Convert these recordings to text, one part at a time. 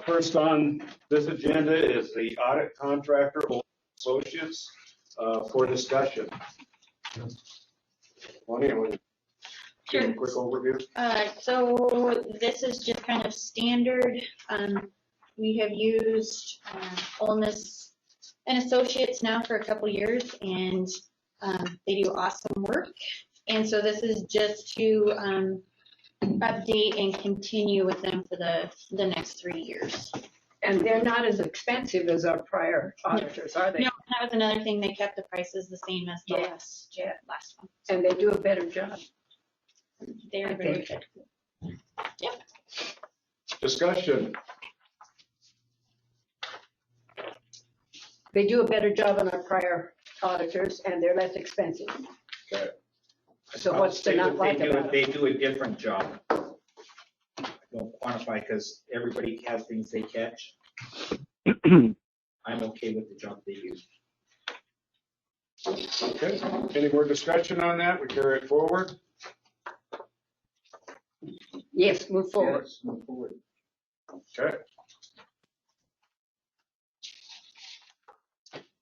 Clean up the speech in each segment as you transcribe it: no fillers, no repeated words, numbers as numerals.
First on this agenda is the audit contractor associates for discussion. Lonnie, I want to give a quick overview. So this is just kind of standard. We have used Holness and Associates now for a couple years, and they do awesome work. And so this is just to update and continue with them for the next 3 years. And they're not as expensive as our prior auditors, are they? No, that was another thing. They kept the prices the same as the last one. And they do a better job. They're very good. Yeah. Discussion. They do a better job than our prior auditors, and they're less expensive. Okay. So what's to not like about it? They do a different job. I don't quantify because everybody has things they catch. I'm okay with the job they use. Okay. Any more discussion on that? We carry it forward. Yes, move forward. Yes, move forward. Okay.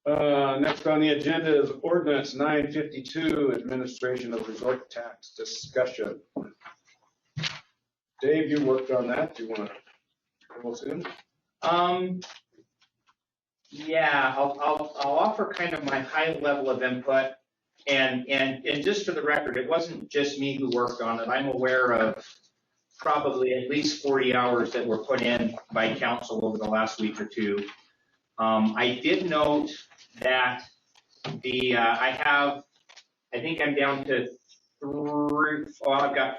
Next on the agenda is ordinance 952, administration of resort tax discussion. Dave, you worked on that. Do you want to fill us in? Yeah, I'll offer kind of my high level of input, and just for the record, it wasn't just me who worked on it. I'm aware of probably at least 40 hours that were put in by council over the last week or two. I did note that I think I'm down to I've got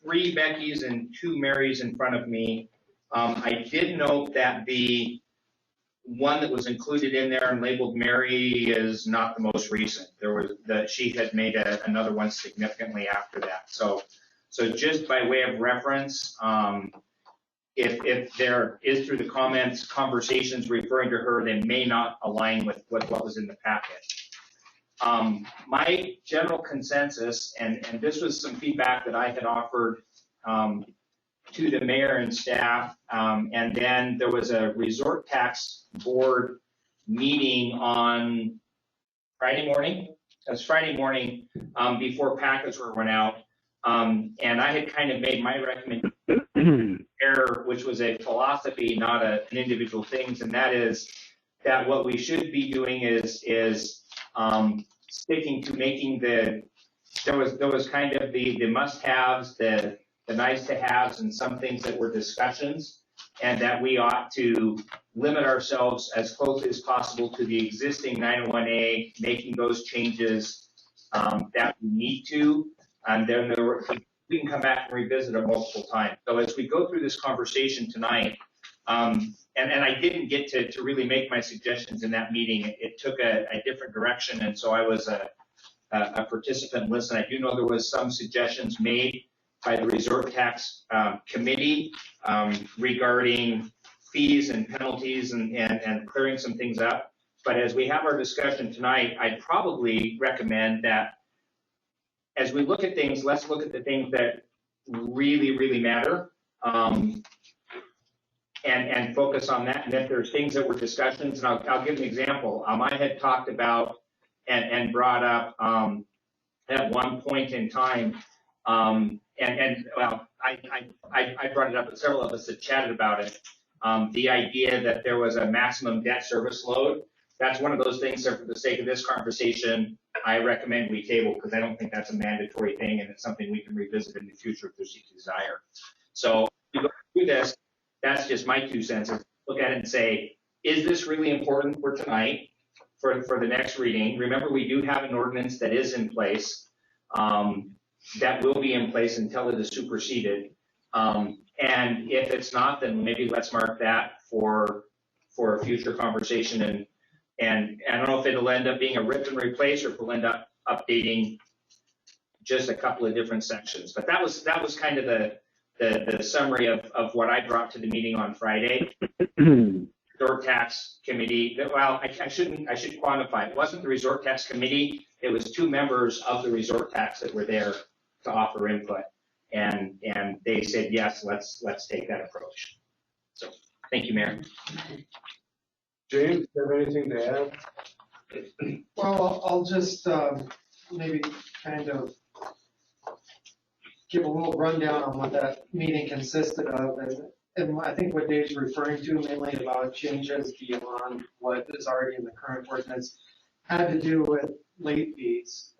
3 Beckys and 2 Marys in front of me. I did note that the one that was included in there and labeled Mary is not the most recent. She had made another one significantly after that. So just by way of reference, if there is through the comments conversations referring to her, they may not align with what was in the packet. My general consensus, and this was some feedback that I had offered to the mayor and staff, and then there was a resort tax board meeting on Friday morning. It was Friday morning before packets were run out, and I had kind of made my recommendation, which was a philosophy, not an individual things, and that is that what we should be doing is sticking to making there was kind of the must-haves, the nice-to-haves, and some things that were discussions, and that we ought to limit ourselves as closely as possible to the existing 901A, making those changes that we need to, and then we can come back and revisit it multiple times. So as we go through this conversation tonight, and I didn't get to really make my suggestions in that meeting. It took a different direction, and so I was a participant listen. I do know there was some suggestions made by the resort tax committee regarding fees and penalties and clearing some things up. But as we have our discussion tonight, I'd probably recommend that as we look at things, let's look at the things that really, really matter. And focus on that. And if there's things that were discussions, and I'll give an example. I had talked about and brought up at one point in time, well, I brought it up, but several of us had chatted about it. The idea that there was a maximum debt service load. That's one of those things that, for the sake of this conversation, I recommend we table, because I don't think that's a mandatory thing, and it's something we can revisit in the future if there's a desire. So we go through this. That's just my 2 cents. Look at it and say, is this really important for tonight, for the next reading? Remember, we do have an ordinance that is in place, that will be in place until it is superseded. And if it's not, then maybe let's mark that for a future conversation. And I don't know if it'll end up being a rip and replace, or if we'll end up updating just a couple of different sections. But that was kind of the summary of what I brought to the meeting on Friday. Resort tax committee. Well, I should quantify. It wasn't the resort tax committee. It was 2 members of the resort tax that were there to offer input, and they said yes. Let's take that approach. So Thank you, Mayor. James, do you have anything to add? Well, I'll just maybe kind of give a little rundown on what that meeting consisted of. And I think what Dave's referring to mainly about changes beyond what is already in the current ordinance had to do with late fees.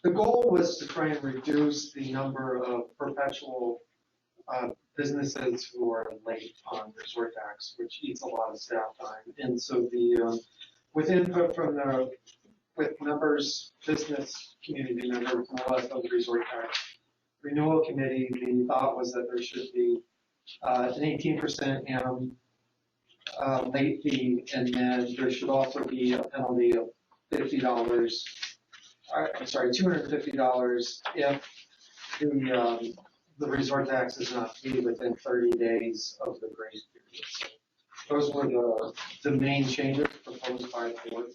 The goal was to try and reduce the number of perpetual businesses who are late on resort tax, which eats a lot of staff time. And so with input from with members, business community members, more or less of the resort tax renewal committee, the thought was that there should be an 18% annum late fee, and then there should also be a penalty of $50. $250 if the resort tax is not paid within 30 days of the grace period. So those were the main changes proposed by the board.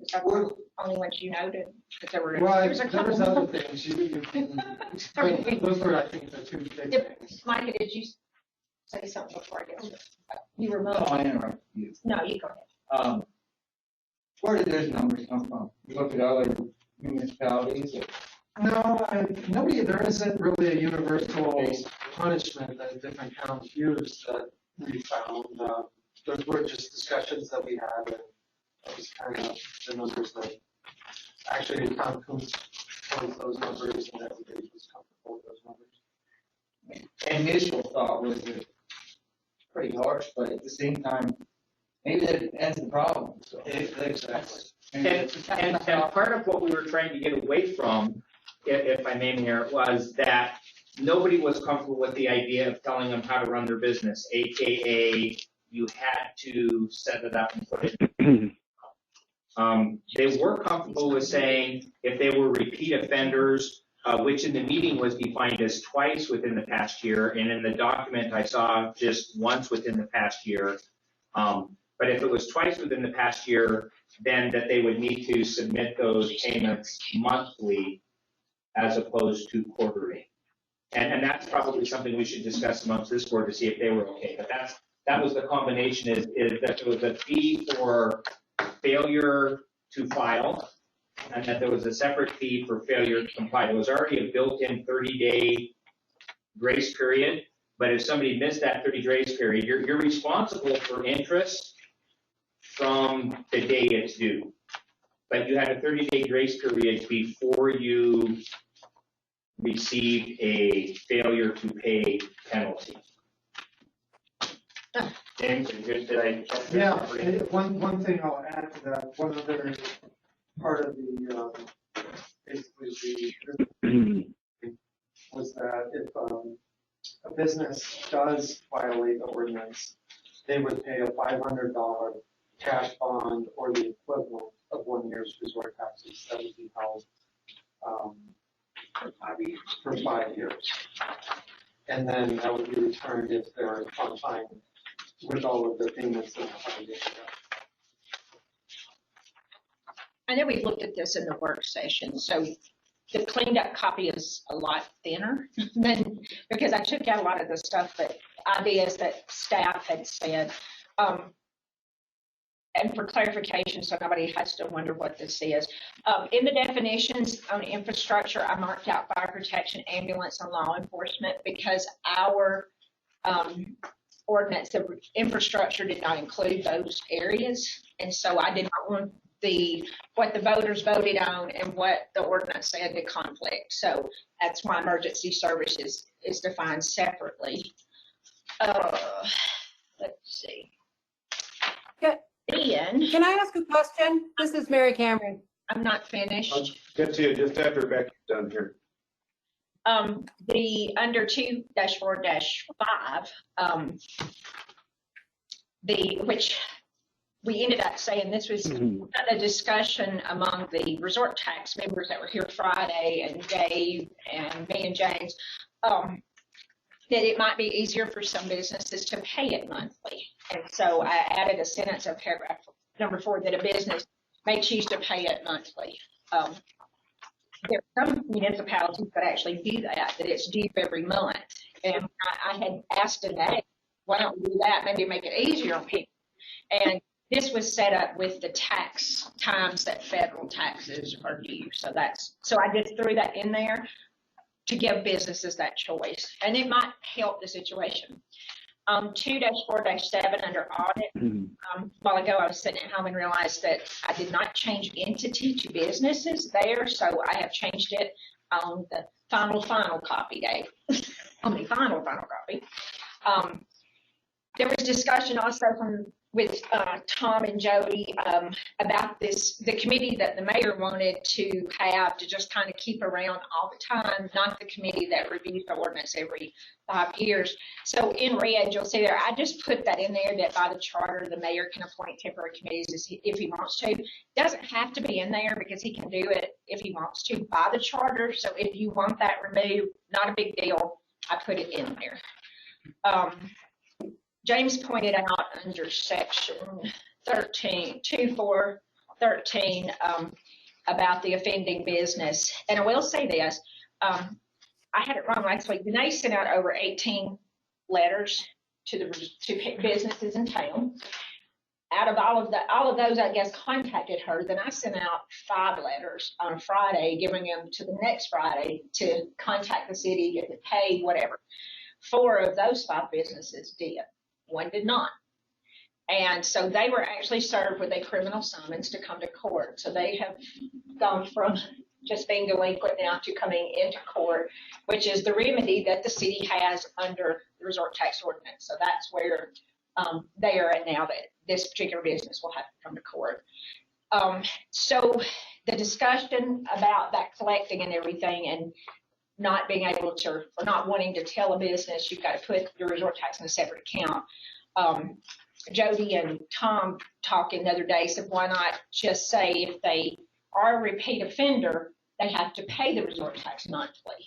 Is that the only ones you noted? Because there were. Well, There's a there was couple. other things. But those were, I think, the two big things. Micah, did you say something before I get? You were No, moving. I interrupted you. No, you go ahead. Where did those numbers come from? You look at other municipalities. No, there isn't really a universal punishment that different towns use that we found. Those were just discussions that we had, and that was kind of the numbers that actually Tom Coons posed those numbers, and everybody was comfortable with those numbers. Initial thought was that pretty harsh, but at the same time, maybe that ends the problem. So. Exactly. And part of what we were trying to get away from, if I may, Mayor, was that nobody was comfortable with the idea of telling them how to run their business, AKA you had to set it up and put it. They were comfortable with saying if they were repeat offenders, which in the meeting was defined as twice within the past year, and in the document I saw just once within the past year. But if it was twice within the past year, then that they would need to submit those payments monthly as opposed to quarterly. And that's probably something we should discuss amongst this board to see if they were okay. But that was the combination is that there was a fee for failure to file, and that there was a separate fee for failure to comply. There was already a built-in 30-day grace period, but if somebody missed that 30 grace period, you're responsible for interest from the day it's due. But you had a 30-day grace period before you received a failure to pay penalty. James, did I? Yeah, one thing I'll add to that, one other part of the, basically was that if a business does violate the ordinance, they would pay a $500 cash bond or the equivalent of 1 year's resort taxes that would be held for 5 years. And then that would be returned if they're on time with all of the payments that have been. I know we looked at this in the work session, so the cleaned up copy is a lot thinner than, because I took out a lot of the stuff that ideas that staff had said. And for clarification, so nobody has to wonder what this is. In the definitions on infrastructure, I marked out fire protection, ambulance, and law enforcement because our ordinance of infrastructure did not include those areas. And so I did not want what the voters voted on and what the ordinance said to conflict. So that's why emergency services is defined separately. Let's see. Ian, Can I ask a question? This is Mary Cameron. I'm not finished. I'll get to you just after Becky's done here. The under 2-4-5, which we ended up saying this was a discussion among the resort tax members that were here Friday, and Dave and me and James, that it might be easier for some businesses to pay it monthly. And so I added a sentence of paragraph number 4 that a business may choose to pay it monthly. there are some municipalities that actually do that it's due every month. And I had asked today, why don't we do that? Maybe make it easier on people. And this was set up with the tax times that federal taxes are due. So I just threw that in there to give businesses that choice. And it might help the situation. 2-4-7 under audit. A while ago, I was sitting at home and realized that I did not change entity to businesses there. So I have changed it on the final copy day. On the final copy. There was discussion also with Tom and Jody about the committee that the mayor wanted to have to just kind of keep around all the time, not the committee that reviews the ordinance every 5 years. So in red, you'll see there, I just put that in there that by the charter, the mayor can appoint temporary committees if he wants to. Doesn't have to be in there because he can do it if he wants to by the charter. So if you want that removed, not a big deal. I put it in there. James pointed out under section 2-4-13 about the offending business. And I will say this, I had it wrong last week. Denise sent out over 18 letters to businesses in town. Out of all of those, I guess, contacted her. Then I sent out 5 letters on Friday, giving them to the next Friday to contact the city, get it paid, whatever. 4 of those 5 businesses did. 1 did not. And so they were actually served with a criminal summons to come to court. So they have gone from just being delinquent now to coming into court, which is the remedy that the city has under the resort tax ordinance. So that's where they are at now, that this particular business will have to come to court. So the discussion about that collecting and everything and not being able to, or not wanting to tell a business, you've got to put your resort tax in a separate account. Jody and Tom talking the other day said, why not just say if they are a repeat offender, they have to pay the resort tax monthly.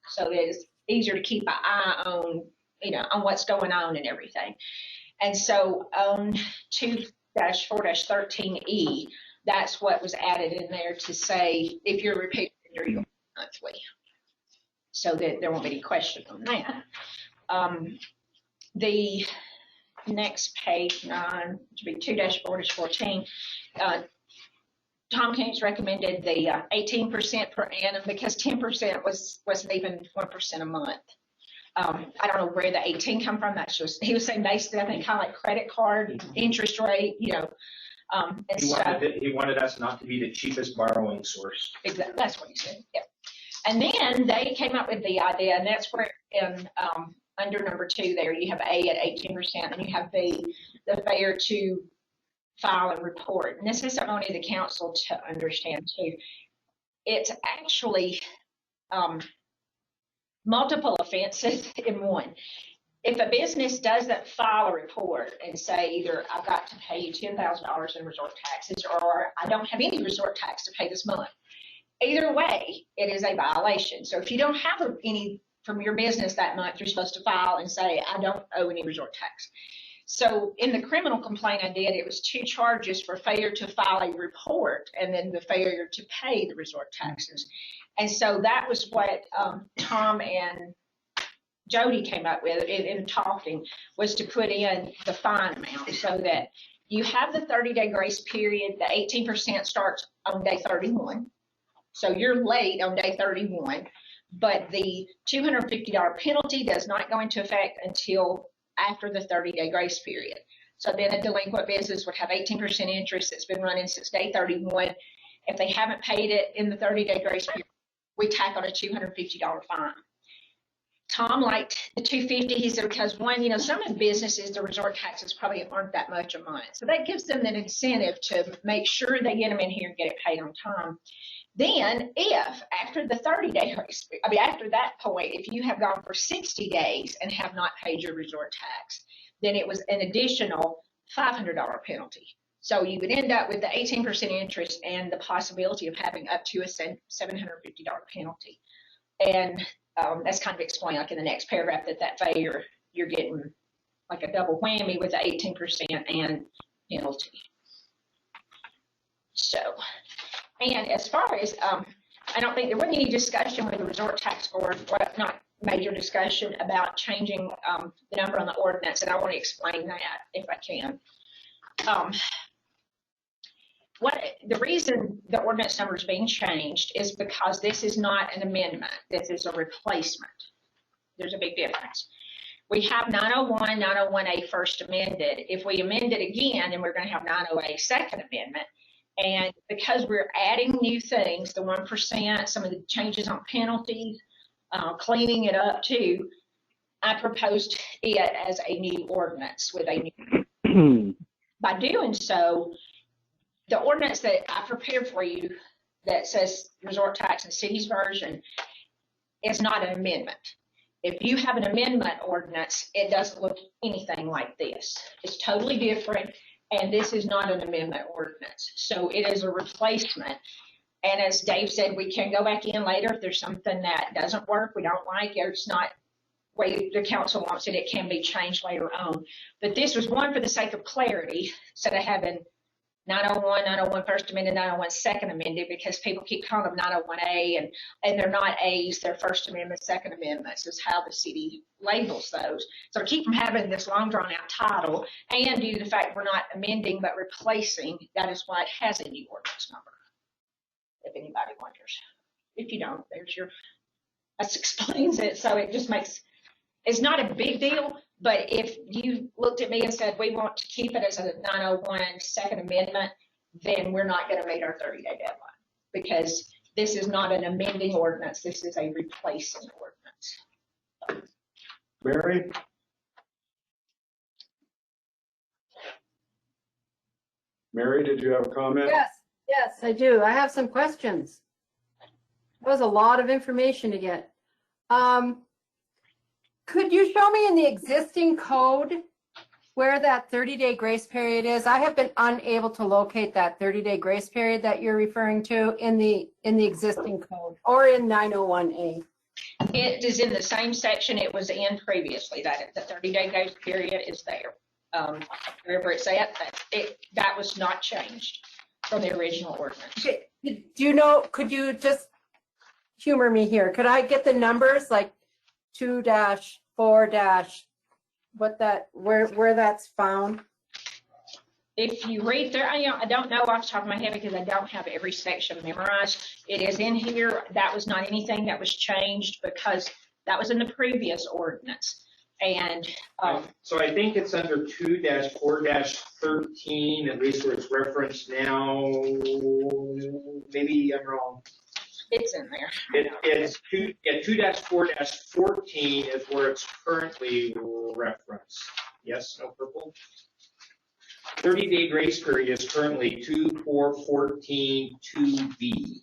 So it's easier to keep an eye on, on what's going on and everything. And so on 2-4-13E, that's what was added in there to say, if you're a repeat offender, you'll pay monthly. So that there won't be any question on that. The next page 9, which would be 2-4-14, Tom Keynes recommended the 18% per annum because 10% wasn't even 1% a month. I don't know where the 18 come from. That's just, he was saying basically, I think, kind of like credit card interest rate, And he wanted us not to be the cheapest borrowing source. Exactly, that's what he said. Yeah. And then they came up with the idea, and that's where in under number 2 there, you have A at 18%, and you have B, the failure to file and report. And this is only the council to understand too. It's actually multiple offenses in one. If a business doesn't file a report and say either I've got to pay you $10,000 in resort taxes or I don't have any resort tax to pay this month, either way, it is a violation. So if you don't have any from your business that month, you're supposed to file and say, I don't owe any resort tax. So in the criminal complaint I did, it was 2 charges for failure to file a report and then the failure to pay the resort taxes. And so that was what Tom and Jody came up with in talking, was to put in the fine amount so that you have the 30-day grace period. The 18% starts on day 31. So you're late on day 31, but the $250 penalty does not go into effect until after the 30-day grace period. So then a delinquent business would have 18% interest that's been running since day 31. If they haven't paid it in the 30-day grace period, we tack on a $250 fine. Tom liked the $250. He said, because one, some of the businesses, the resort taxes probably aren't that much a month. So that gives them an incentive to make sure they get them in here and get it paid on time. Then if after the 30-day grace, after that point, if you have gone for 60 days and have not paid your resort tax, then it was an additional $500 penalty. So you would end up with the 18% interest and the possibility of having up to a $750 penalty. And that's kind of explained like in the next paragraph that failure, you're getting like a double whammy with the 18% and penalty. So, and as far as I don't think there wasn't any discussion with the resort tax board, not major discussion about changing the number on the ordinance, and I want to explain that if I can. The reason the ordinance number is being changed is because this is not an amendment. This is a replacement. There's a big difference. We have 901, 901A first amended. If we amend it again, then we're going to have 908 second amendment. And because we're adding new things, the 1%, some of the changes on penalties, cleaning it up too, I proposed it as a new ordinance with a new. By doing so, the ordinance that I prepared for you that says resort tax and cities version is not an amendment. If you have an amendment ordinance, it doesn't look anything like this. It's totally different, and this is not an amendment ordinance. So it is a replacement. And as Dave said, we can go back in later if there's something that doesn't work, we don't like it, or it's not the way the council wants it, it can be changed later on. But this was one for the sake of clarity, instead of having 901, 901 first amended, 901 second amended, because people keep calling them 901A and they're not A's, they're first amendment, second amendments is how the city labels those. So to keep from having this long drawn out title, and due to the fact we're not amending but replacing, that is why it has a new ordinance number. If anybody wonders. If you don't, there's your, that explains it. So it just makes, it's not a big deal. But if you looked at me and said, we want to keep it as a 901 second amendment, then we're not going to meet our 30-day deadline, because this is not an amending ordinance. This is a replacing ordinance. Mary? Mary, did you have a comment? Yes, I do. I have some questions. That was a lot of information to get. Could you show me in the existing code where that 30-day grace period is? I have been unable to locate that 30-day grace period that you're referring to in the existing code or in 901A. It is in the same section it was in previously. That the 30-day grace period is there. Wherever it's at, that was not changed from the original ordinance. Do you know, could you just humor me here? Could I get the numbers, like 2-4- what that, where that's found? If you read there, I don't know off the top of my head because I don't have every section memorized. It is in here. That was not anything that was changed because that was in the previous ordinance. And so I think it's under 2-4-13, at least where it's referenced now. Maybe I'm wrong. it's in there. It's 2-4-14 is where it's currently referenced. Yes, no purple? 30-day grace period is currently 2-4-14 2B.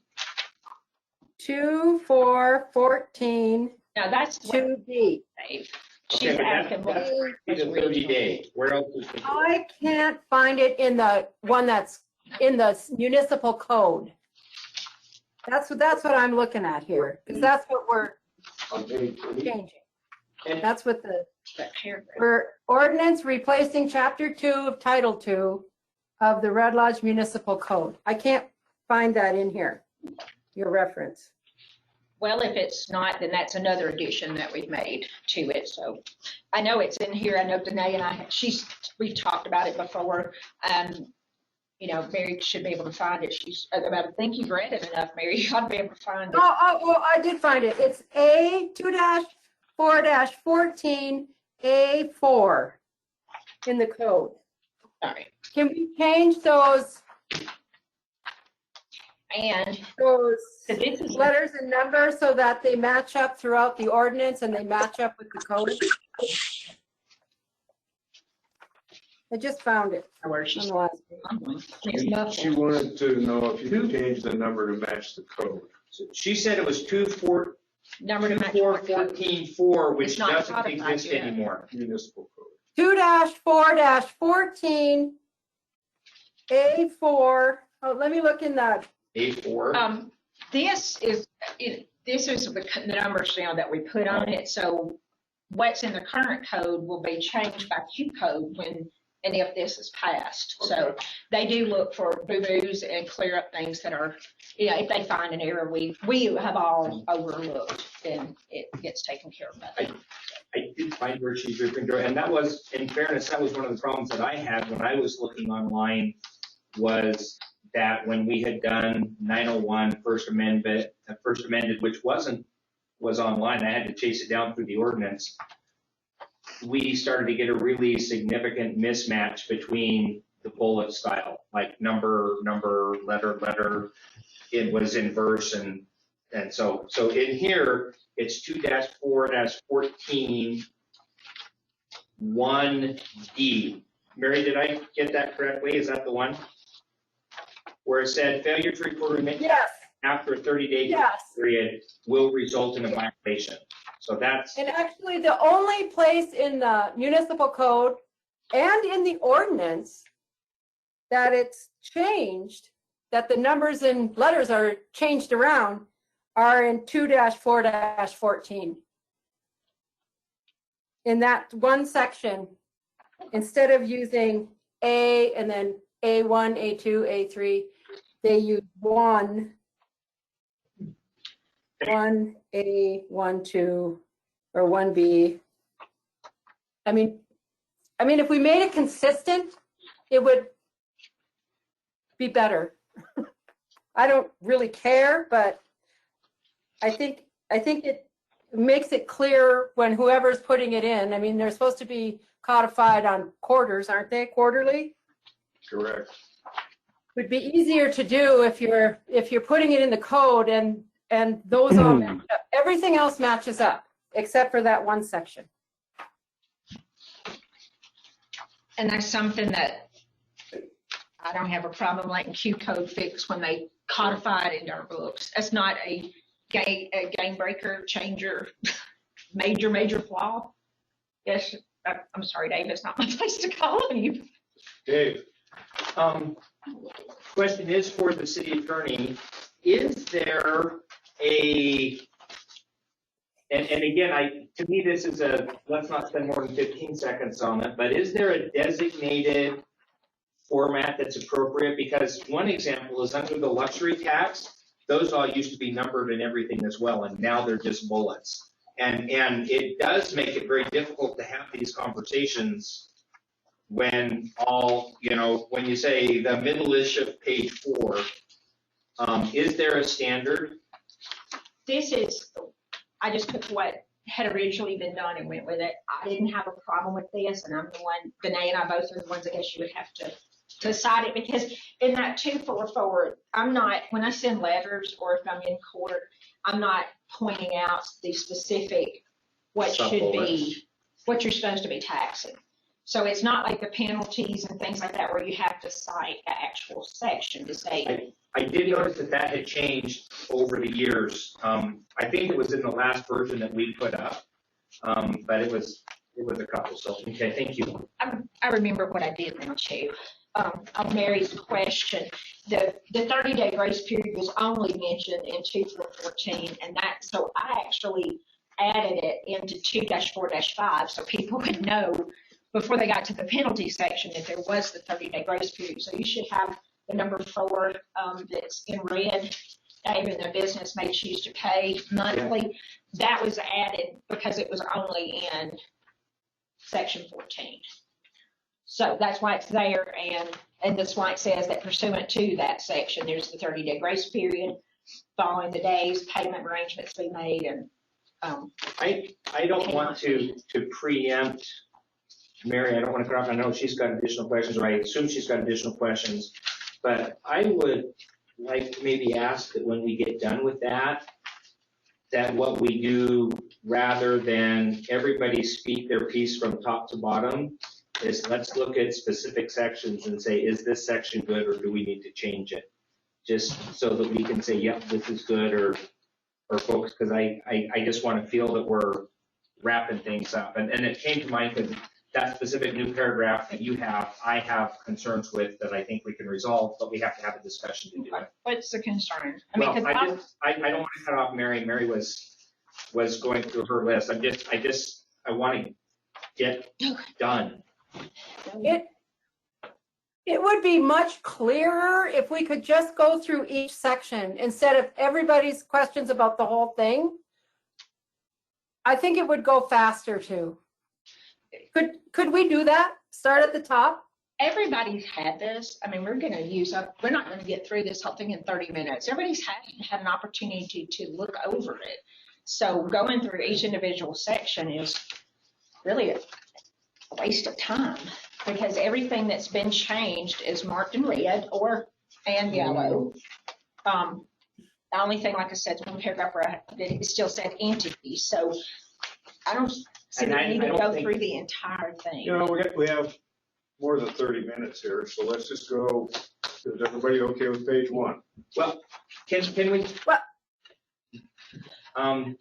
2-4-14 Now that's what 2B. Dave. Okay, She's but asking what. that's the 30-day. Where else is the? I can't find it in the one that's in the municipal code. That's what I'm looking at here, because that's what we're On page 8. changing. That's what That paragraph. we're ordinance replacing chapter 2 of title 2 of the Red Lodge Municipal Code. I can't find that in here, your reference. Well, if it's not, then that's another addition that we've made to it. So I know it's in here. I know Danae and we've talked about it before. You know, Mary should be able to find it. I think you've read it enough, Mary. You ought to be able to find it. Oh, I did find it. It's A 2-4-14 A4 in the code. All right. Can we change those And so this is letters and numbers so that they match up throughout the ordinance and they match up with the code? I just found it where on she's the last page. She wanted to know if you change the number to match the code. She said it was 2-4-14-4, number to match our code. which It's not doesn't codified exist yet. anymore. Municipal code. 2-4-14 A4. Oh, let me look in that. A4. This is the numbers now that we put on it. So what's in the current code will be changed by Q code when and if this is passed. So they do look for boo-boos and clear up things that are, if they find an error we have all overlooked, then it gets taken care of. I did find where she's referring to, and that was, in fairness, that was one of the problems that I had when I was looking online, was that when we had done 901 first amended, which was online, I had to chase it down through the ordinance. We started to get a really significant mismatch between the bullet style, like number, letter, it was in verse, and so in here, it's 2-4-14, 1D. Mary, did I get that correctly? Is that the one? Where it said failure to report remittance Yes, after a 30-day yes. period will result in a violation. So that's, And actually, the only place in the municipal code and in the ordinance that it's changed, that the numbers and letters are changed around, are in 2-4-14. In that one section, instead of using A and then A1, A2, A3, they use 1, 1A, 1, 2, or 1B. I mean, if we made it consistent, it would be better. I don't really care, but I think it makes it clear when whoever's putting it in. I mean, they're supposed to be codified on quarters, aren't they? Quarterly? Correct. Would be easier to do if you're putting it in the code and those all match up. Everything else matches up except for that one section. And that's something that I don't have a problem letting Q code fix when they codify it into our books. That's not a game breaker, changer, major flaw. Yes, I'm sorry, Dave, it's not my place to call on you. Dave. Question is for the city attorney, is there and again, to me, this is let's not spend more than 15 seconds on it, but is there a designated format that's appropriate? Because one example is under the luxury tax, those all used to be numbered and everything as well, and now they're just bullets. And it does make it very difficult to have these conversations when when you say the middle-ish of page 4, is there a standard? I just took what had originally been done and went with it. I didn't have a problem with this, and I'm the one, Danae and I both are the ones I guess you would have to decide it, because in that 244, when I send letters or if I'm in court, I'm not pointing out the specific what should be, what you're supposed to be taxing. So it's not like the penalties and things like that where you have to cite the actual section to say. I did notice that had changed over the years. I think it was in the last version that we put up, but it was a couple. So okay, thank you. I remember what I did then too. On Mary's question, the 30-day grace period was only mentioned in 2-4-14, and so I actually added it into 2-4-5 so people would know before they got to the penalty section that there was the 30-day grace period. So you should have the number 4 that's in red. Even the business may choose to pay monthly. Yeah. That was added because it was only in section 14. So that's why it's there, and that's why it says that pursuant to that section, there's the 30-day grace period. Following the days, payment arrangements be made, and I don't want to preempt Mary. I don't want to cut off. I know she's got additional questions, or I assume she's got additional questions, but I would like to maybe ask that when we get done with that what we do, rather than everybody speak their piece from top to bottom, is let's look at specific sections and say, is this section good, or do we need to change it? Just so that we can say, yep, this is good, or folks, because I just want to feel that we're wrapping things up. And it came to mind because that specific new paragraph that you have, I have concerns with that I think we can resolve, but we have to have a discussion to do it. What's the concern? I don't want to cut off Mary. Mary was going through her list. I want to get done. It would be much clearer if we could just go through each section instead of everybody's questions about the whole thing. I think it would go faster too. Could we do that? Start at the top? Everybody's had this. I mean, we're not gonna get through this whole thing in 30 minutes. Everybody's had an opportunity to look over it. So going through each individual section is really a waste of time, because everything that's been changed is marked in red and yellow. The only thing, like I said, is one paragraph where it still said entity, so I don't see the need to go through the entire thing. You know, we have more than 30 minutes here, so let's just go. Is everybody okay with page 1? Well, can we? Well- I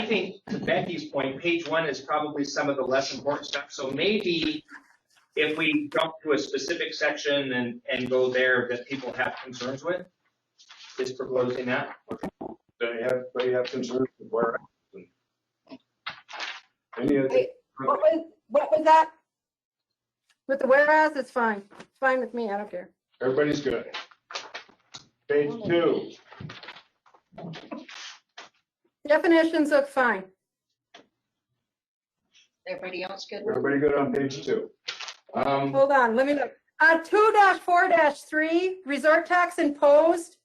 think to Becky's point, page 1 is probably some of the less important stuff. So maybe if we jump to a specific section and go there that people have concerns with, is proposing that. They have concerns with where? Any of the, What was that? With the whereas, it's fine. It's fine with me. I don't care. everybody's good. Page 2. Definitions look fine. Everybody else good? Everybody good on page 2? Hold on, let me look. 2-4-3, resort tax imposed.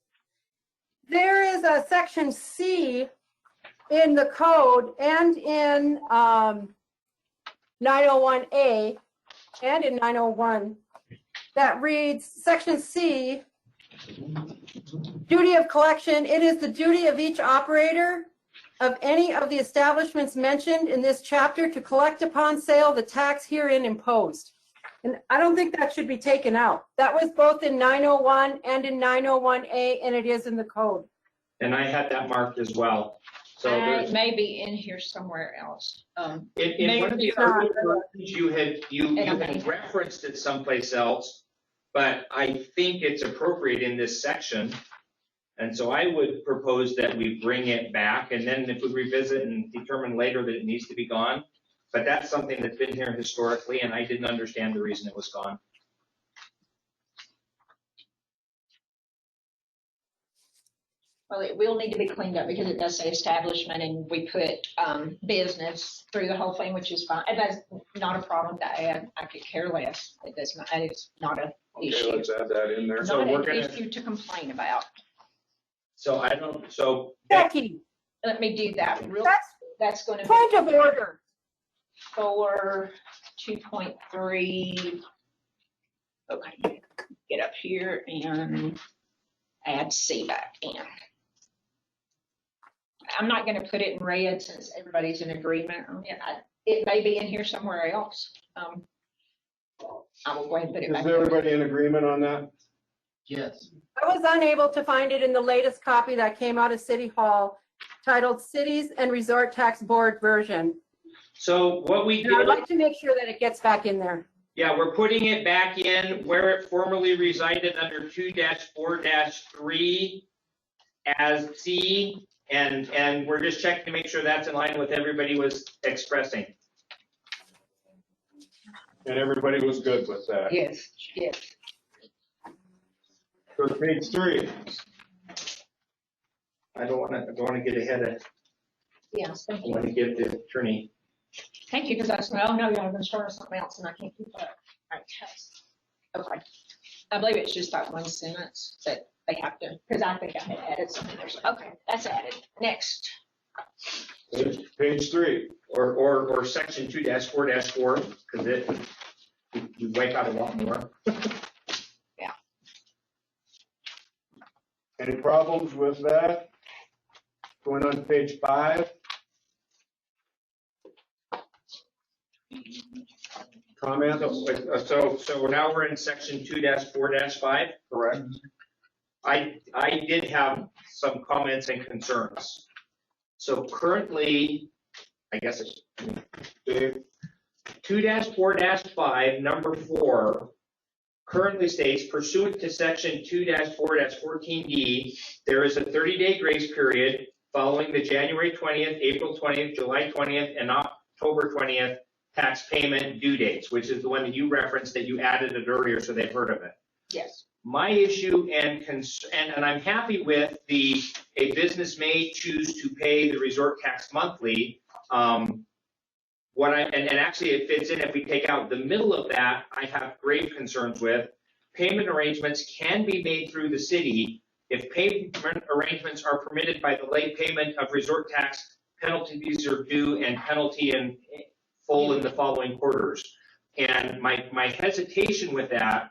There is a section C in the code and in 901A and in 901 that reads, section C, duty of collection. It is the duty of each operator of any of the establishments mentioned in this chapter to collect upon sale the tax herein imposed. And I don't think that should be taken out. That was both in 901 and in 901A, and it is in the code. And I had that marked as well. So It may be in here somewhere else. in one of the Maybe not. other versions, you had referenced it someplace else, but I think it's appropriate in this section. And so I would propose that we bring it back, and then if we revisit and determine later that it needs to be gone. But that's something that's been here historically, and I didn't understand the reason it was gone. Well, it will need to be cleaned up because it does say establishment, and we put business through the whole thing, which is fine. And that's not a problem to add. I could care less. It's not an Okay, issue. let's add that in there. So Not we're an gonna- issue to complain about. So Becky, Let me do that real. that's That's going to be point of order. for 2.3. Okay, get up here and add C back in. I'm not going to put it in red since everybody's in agreement. It may be in here somewhere else. I will go ahead and put it back. Is everybody in agreement on that? Yes. I was unable to find it in the latest copy that came out of City Hall titled Cities and Resort Tax Board version. So what we And I'd did, like to make sure that it gets back in there. yeah, we're putting it back in where it formerly resided under 2-4-3 as C, and we're just checking to make sure that's in line with everybody was expressing. And everybody was good with that? Yes, yes. Go to page 3. I don't want to get ahead of, Yes, thank I you. want to give the attorney. Thank you, because I was like, oh no, y'all are going to start with something else and I can't keep up. Okay. I believe it's just that one sentence that they have to, because I think I had added something there. So, okay, that's added. Next. Page 3. Or section 2-4-4, because you wipe out a lot more. Any problems with that? Going on to page 5. Comment? So now we're in section 2-4-5. Correct. I did have some comments and concerns. So currently, I guess it's Dave? 2-4-5, number 4, currently states pursuant to section 2-4-14D, there is a 30-day grace period following the January 20th, April 20th, July 20th, and October 20th tax payment due dates, which is the one that you referenced, that you added it earlier, so they've heard of it. Yes. My issue and I'm happy with a business may choose to pay the resort tax monthly. Actually it fits in, if we take out the middle of that, I have grave concerns with. Payment arrangements can be made through the city if payment arrangements are permitted by the late payment of resort tax. Penalties are due and penalty in full in the following quarters. And my hesitation with that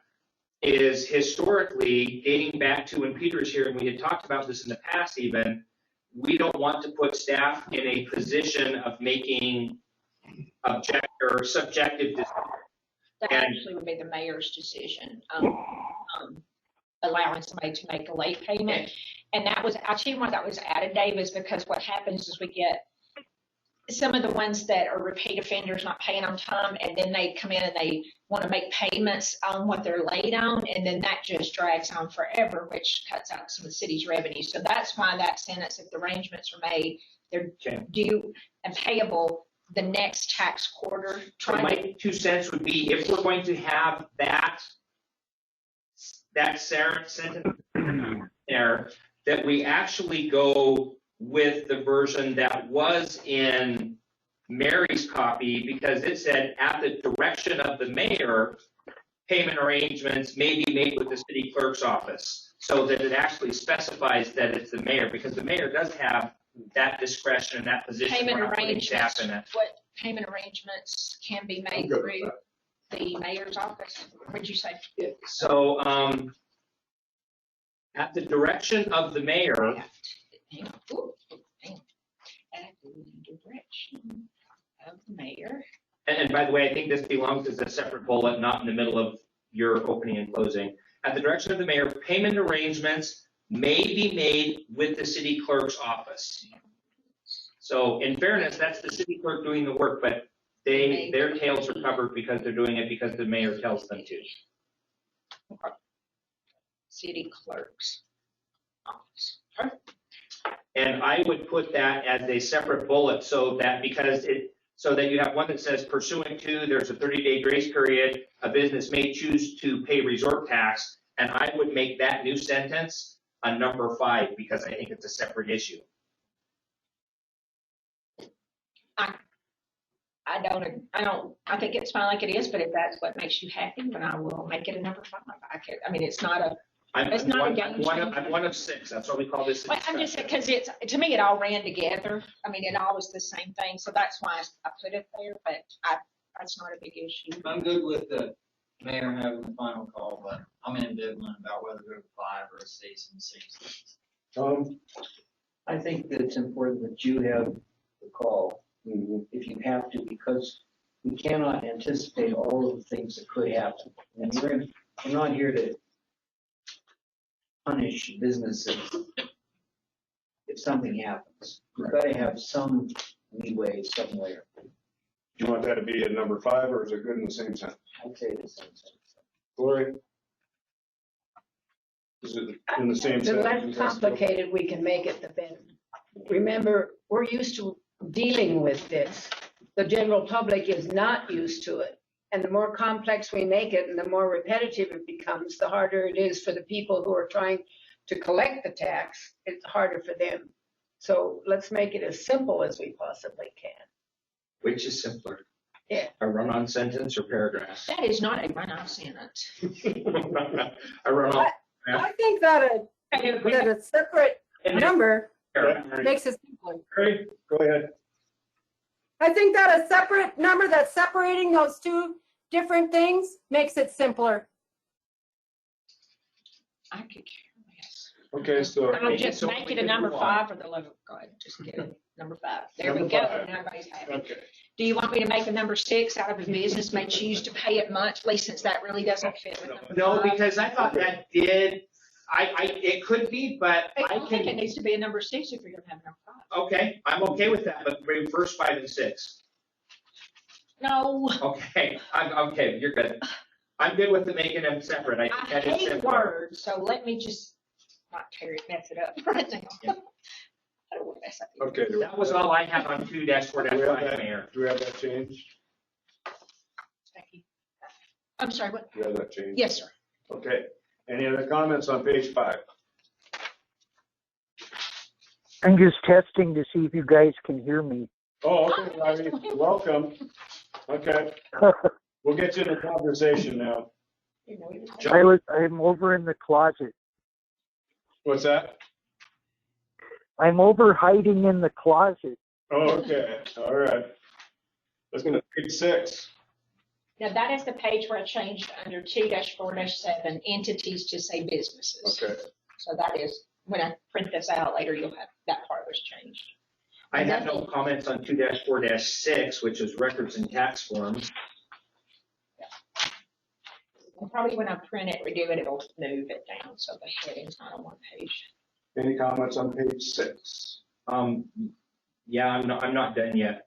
is, historically, dating back to when Peter was here, and we had talked about this in the past even, we don't want to put staff in a position of making objective or subjective decisions. That actually would be the mayor's decision, allowing somebody to make a late payment. And that was, I'll tell you why that was added, Dave, is because what happens is we get some of the ones that are repeat offenders not paying on time, and then they come in and they want to make payments on what they're late on, and then that just drags on forever, which cuts out some of the city's revenue. So that's why that sentence, if the arrangements are made, they're due and payable the next tax quarter. So my 2 cents would be, if we're going to have that sentence there, that we actually go with the version that was in Mary's copy, because it said, at the direction of the mayor, payment arrangements may be made with the city clerk's office, so that it actually specifies that it's the mayor, because the mayor does have that discretion and that position. Payment We're not putting arrangements, staff in it. what payment arrangements can be made through the mayor's office? What'd you say? So, at the direction of the mayor, Hang on. Ooh, hang on. At the direction of the mayor. and by the way, I think this belongs as a separate bullet, not in the middle of your opening and closing. At the direction of the mayor, payment arrangements may be made with the city clerk's office. So in fairness, that's the city clerk doing the work, but their tails are covered because they're doing it because the mayor tells them to. City clerk's office. And I would put that as a separate bullet, so that so that you have one that says pursuant to, there's a 30-day grace period, a business may choose to pay resort tax, and I would make that new sentence a number 5, because I think it's a separate issue. I think it's fine like it is, but if that's what makes you happy, then I will make it a number 5. I mean, it's not a, It's not a game I'm one of 6, that's what we call this. well, I'm just, because to me, it all ran together. I mean, it all was the same thing, so that's why I put it there, but that's not a big issue. I'm good with the mayor having the final call, but I'm ambivalent about whether to go to 5 or stay in 6. I think that it's important that you have the call, if you have to, because we cannot anticipate all of the things that could happen. And we're not here to punish businesses if something happens. We've got to have some leeway somewhere. Do you want that to be a number 5, or is it good in the same sentence? I'd say the same thing. Gloria? Is it in the same The sentence? less complicated we can make it, the better. Remember, we're used to dealing with this. The general public is not used to it. And the more complex we make it and the more repetitive it becomes, the harder it is for the people who are trying to collect the tax. It's harder for them. So let's make it as simple as we possibly can. Which is simpler? Yeah. A run-on sentence or paragraph? That is not a run-off sentence. A run-on. I think that a separate number makes it simpler. Great, go ahead. I think that a separate number that's separating those two different things makes it simpler. I could care less. Okay, so I'll just so make we it a can number move 5 or the logo. Go ahead, just get it. Number 5. There we Number go. 5. And everybody's happy. okay. Do you want me to make a number 6 out of a business may choose to pay it monthly, since that really doesn't fit with number No, 5? because I thought that did, it could be, but I I think it can, needs to be a number 6 if you're gonna have number 5. okay, I'm okay with that, but maybe first 5 and 6. No, Okay, okay, you're good. I'm good with making them separate. I think I that is hate simpler. words, so let me just not mess it up right now. I don't want to mess up. Okay. That was all I have on 2-4-5, Do we have that? Mayor. Do we have that changed? I'm sorry, what? You have that changed? Yes, sir. Okay. Any other comments on page 5? I'm just testing to see if you guys can hear me. Oh, okay, Larry, welcome. Okay, we'll get you in a conversation now. I'm over in the closet. What's that? I'm over hiding in the closet. Oh, okay, all right. Let's go to page 6. Now, that is the page where I changed under 2-4-7 entities to say businesses. Okay. So that is, when I print this out later, you'll have, that part was changed. I have no comments on 2-4-6, which is records and tax forms. And probably when I print it, redo it, it'll move it down, so the heading's not on one page. Any comments on page 6? Yeah, I'm not done yet.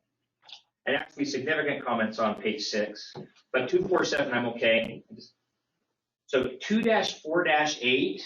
And actually significant comments on page 6, but 2-4-7, I'm okay. So 2-4-8,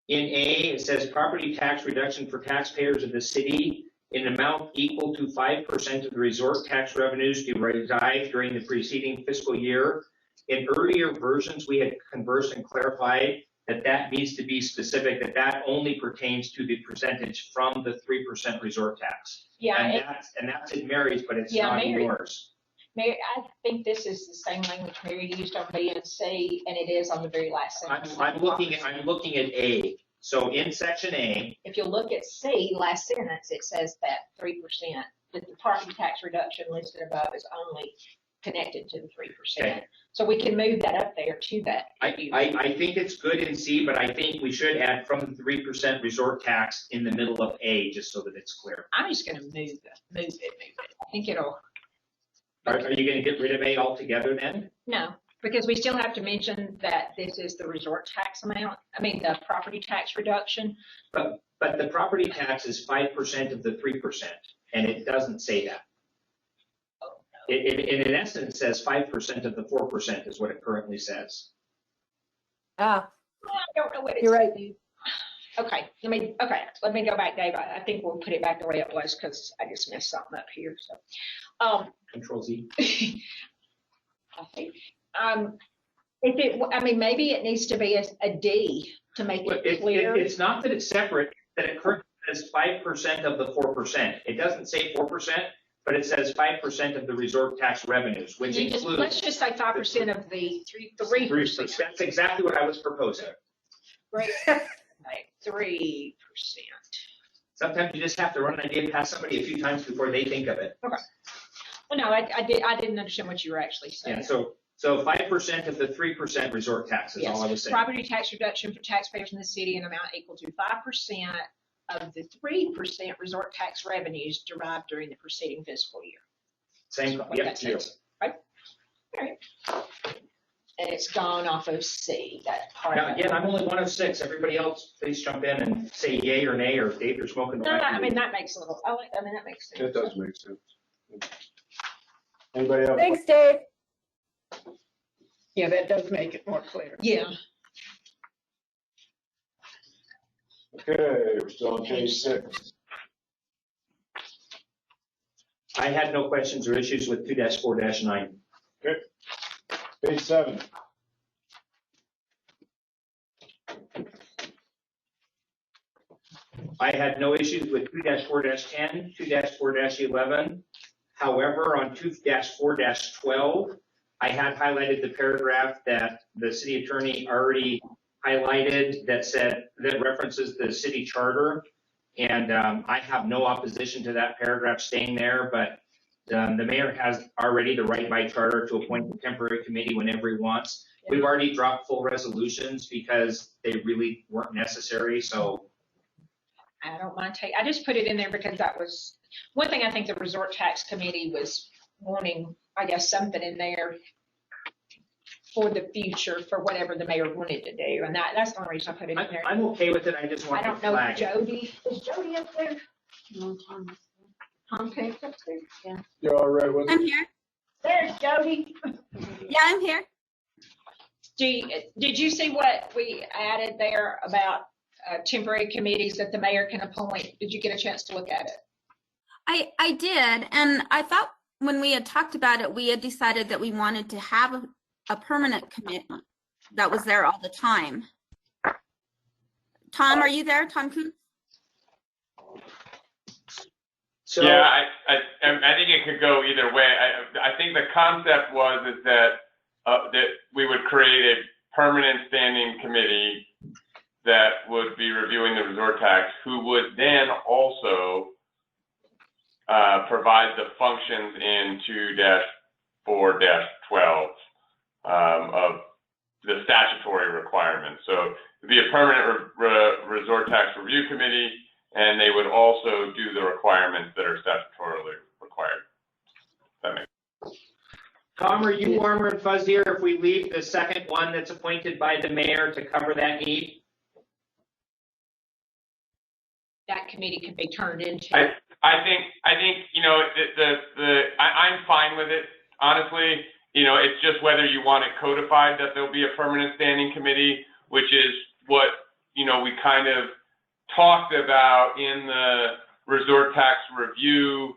in A, it says property tax reduction for taxpayers of the city in an amount equal to 5% of the resort tax revenues derived during the preceding fiscal year. In earlier versions, we had conversed and clarified that that needs to be specific, that that only pertains to the percentage from the 3% resort tax. Yeah, And that's in Mary's, but it's Yeah, not in Mary- yours. Mary, I think this is the same language Mary used on B and C, and it is on the very last sentence. I'm looking at A. So in section A, If you look at C, last sentence, it says that 3%, that the property tax reduction listed above is only connected to the 3%. Okay. So we can move that up there to that. I think it's good in C, but I think we should add from the 3% resort tax in the middle of A, just so that it's clear. I'm just gonna move it. I think it'll, Are you gonna get rid of A altogether then? no, because we still have to mention that this is the resort tax amount, the property tax reduction. But the property tax is 5% of the 3%, and it doesn't say that. It in essence says 5% of the 4% is what it currently says. Ah, I don't know what it's. you're right. Okay, let me go back, Dave. I think we'll put it back the way it was because I just messed something up here, so. Control Z. I think, maybe it needs to be a D to make it clear. It's not that it's separate, that it currently says 5% of the 4%. It doesn't say 4%, but it says 5% of the resort tax revenues, which includes. Let's just say 5% of the 3%. That's exactly what I was proposing. Right, 3%. Sometimes you just have to run an idea past somebody a few times before they think of it. Okay. Well, no, I didn't understand what you were actually saying. Yeah, so 5% of the 3% resort tax is all I was saying. Property tax reduction for taxpayers in the city in amount equal to 5% of the 3% resort tax revenues derived during the preceding fiscal year. Same, What yep, that zero. says, right? All right. And it's gone off of C, that part. Now, again, I'm only one of 6. Everybody else, please jump in and say yay or nay, or if Dave, you're smoking the No, mic. that makes a little, that makes sense. It does make sense. Anybody have? Thanks, Dave. Yeah, that does make it more clear. Yeah. Okay, we're still on page 6. I had no questions or issues with 2-4-9. Okay. Page 7. I had no issues with 2-4-10, 2-4-11. However, on 2-4-12, I had highlighted the paragraph that the city attorney already highlighted that references the city charter. And I have no opposition to that paragraph staying there, but the mayor has already the right by charter to appoint a temporary committee whenever he wants. We've already dropped full resolutions because they really weren't necessary, so. I don't mind I just put it in there because that was, one thing I think the resort tax committee was wanting, I guess, something in there for the future, for whatever the mayor wanted to do, and that's the only reason I put it in there. I'm okay with it, I just I want to don't know, flag it. Jody, is Jody up there? No, Tom Hanks up there? You're all right with it? I'm here. There's Jody. Yeah, I'm here. Did you see what we added there about temporary committees that the mayor can appoint? Did you get a chance to look at it? I did, and I thought when we had talked about it, we had decided that we wanted to have a permanent commitment that was there all the time. Tom, are you there, Tom Coote? So, Yeah, I think it could go either way. I think the concept is that we would create a permanent standing committee that would be reviewing the resort tax, who would then also provide the functions in 2-4-12 of the statutory requirements. So it'd be a permanent resort tax review committee, and they would also do the requirements that are statutorily required. That makes sense. Tom, are you warmer and fuzzier if we leave the second one that's appointed by the mayor to cover that need? that committee can be turned into. I think you know I'm fine with it, honestly. You know, it's just whether you want it codified that there'll be a permanent standing committee, which is what, you know, we kind of talked about in the resort tax review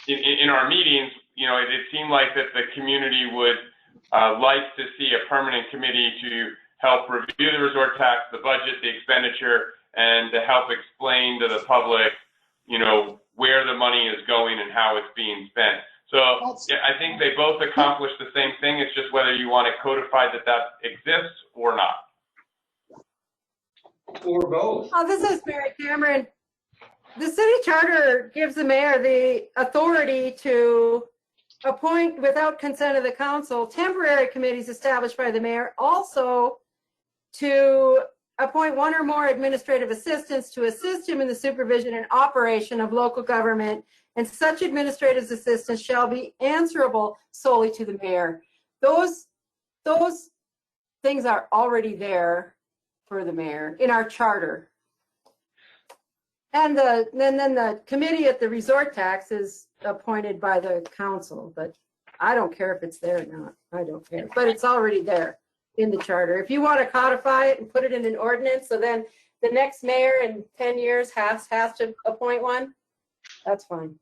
in our meetings. You know, it seemed like that the community would like to see a permanent committee to help review the resort tax, the budget, the expenditure, and to help explain to the public, you know, where the money is going and how it's being spent. So yeah, I think they both accomplish the same thing. It's just whether you want it codified that exists or not. Or both. Oh, this is Mary Cameron. The city charter gives the mayor the authority to appoint, without consent of the council, temporary committees established by the mayor, also to appoint one or more administrative assistants to assist him in the supervision and operation of local government, and such administrative assistants shall be answerable solely to the mayor. Those things are already there for the mayor in our charter. And then the committee at the resort tax is appointed by the council, but I don't care if it's there or not. I don't care, but it's already there in the charter. If you want to codify it and put it in an ordinance, so then the next mayor in 10 years has to appoint one, that's fine.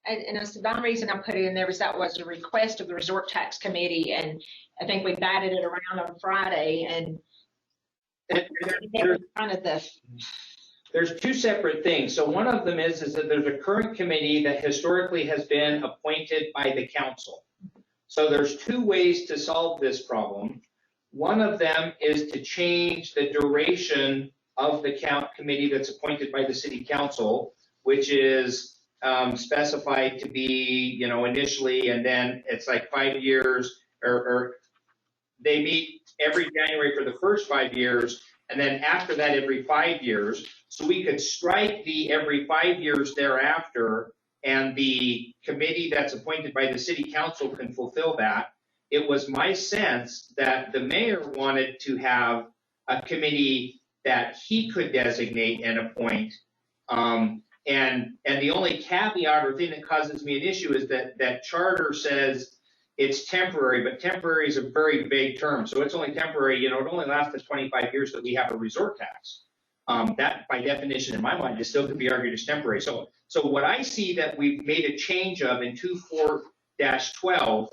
And that's the one reason I put it in there was that was a request of the resort tax committee, and I think we batted it around on Friday, and kind of the. There's two separate things. So one of them is that there's a current committee that historically has been appointed by the council. So there's two ways to solve this problem. One of them is to change the duration of the committee that's appointed by the city council, which is specified to be, you know, initially, and then it's like 5 years, or they meet every January for the first 5 years, and then after that every 5 years. So we could strike the every 5 years thereafter, and the committee that's appointed by the city council can fulfill that. It was my sense that the mayor wanted to have a committee that he could designate and appoint. And the only caveat or thing that causes me an issue is that charter says it's temporary, but temporary is a very vague term. So it's only temporary, you know, it only lasts the 25 years that we have a resort tax. That by definition in my mind is still could be argued as temporary. So what I see that we've made a change of in 2-4-12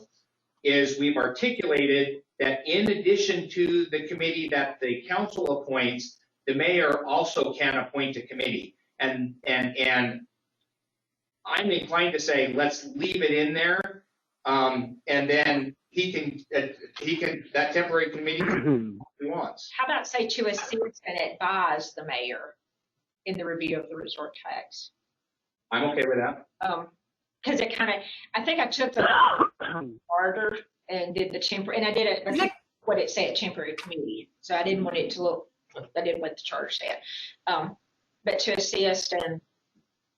is we've articulated that in addition to the committee that the council appoints, the mayor also can appoint a committee. And I'm inclined to say, let's leave it in there. And then he can that temporary committee can he wants. How about say to assist and advise the mayor in the review of the resort tax? I'm okay with that. Because it kind of, I think I took the charter and did the temporary, and I did it, what it said, temporary committee. So I didn't want it to look, I didn't want the charter said. But to assist and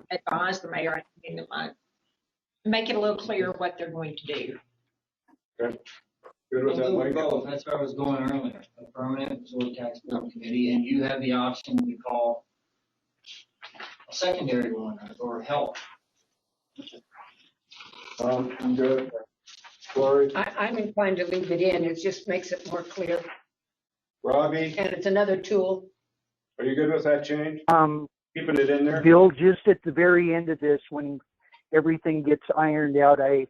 advise the mayor, I think it might make it a little clearer what they're going to do. Okay. Good with that, Mike? Both. That's where I was going earlier. A permanent resort tax board committee, and you have the option to call a secondary one or help. I'm good. Lori? I'm inclined to leave it in. It just makes it more clear. Robbie? And it's another tool. Are you good with that change? Keeping it in there? Bill, just at the very end of this, when everything gets ironed out, I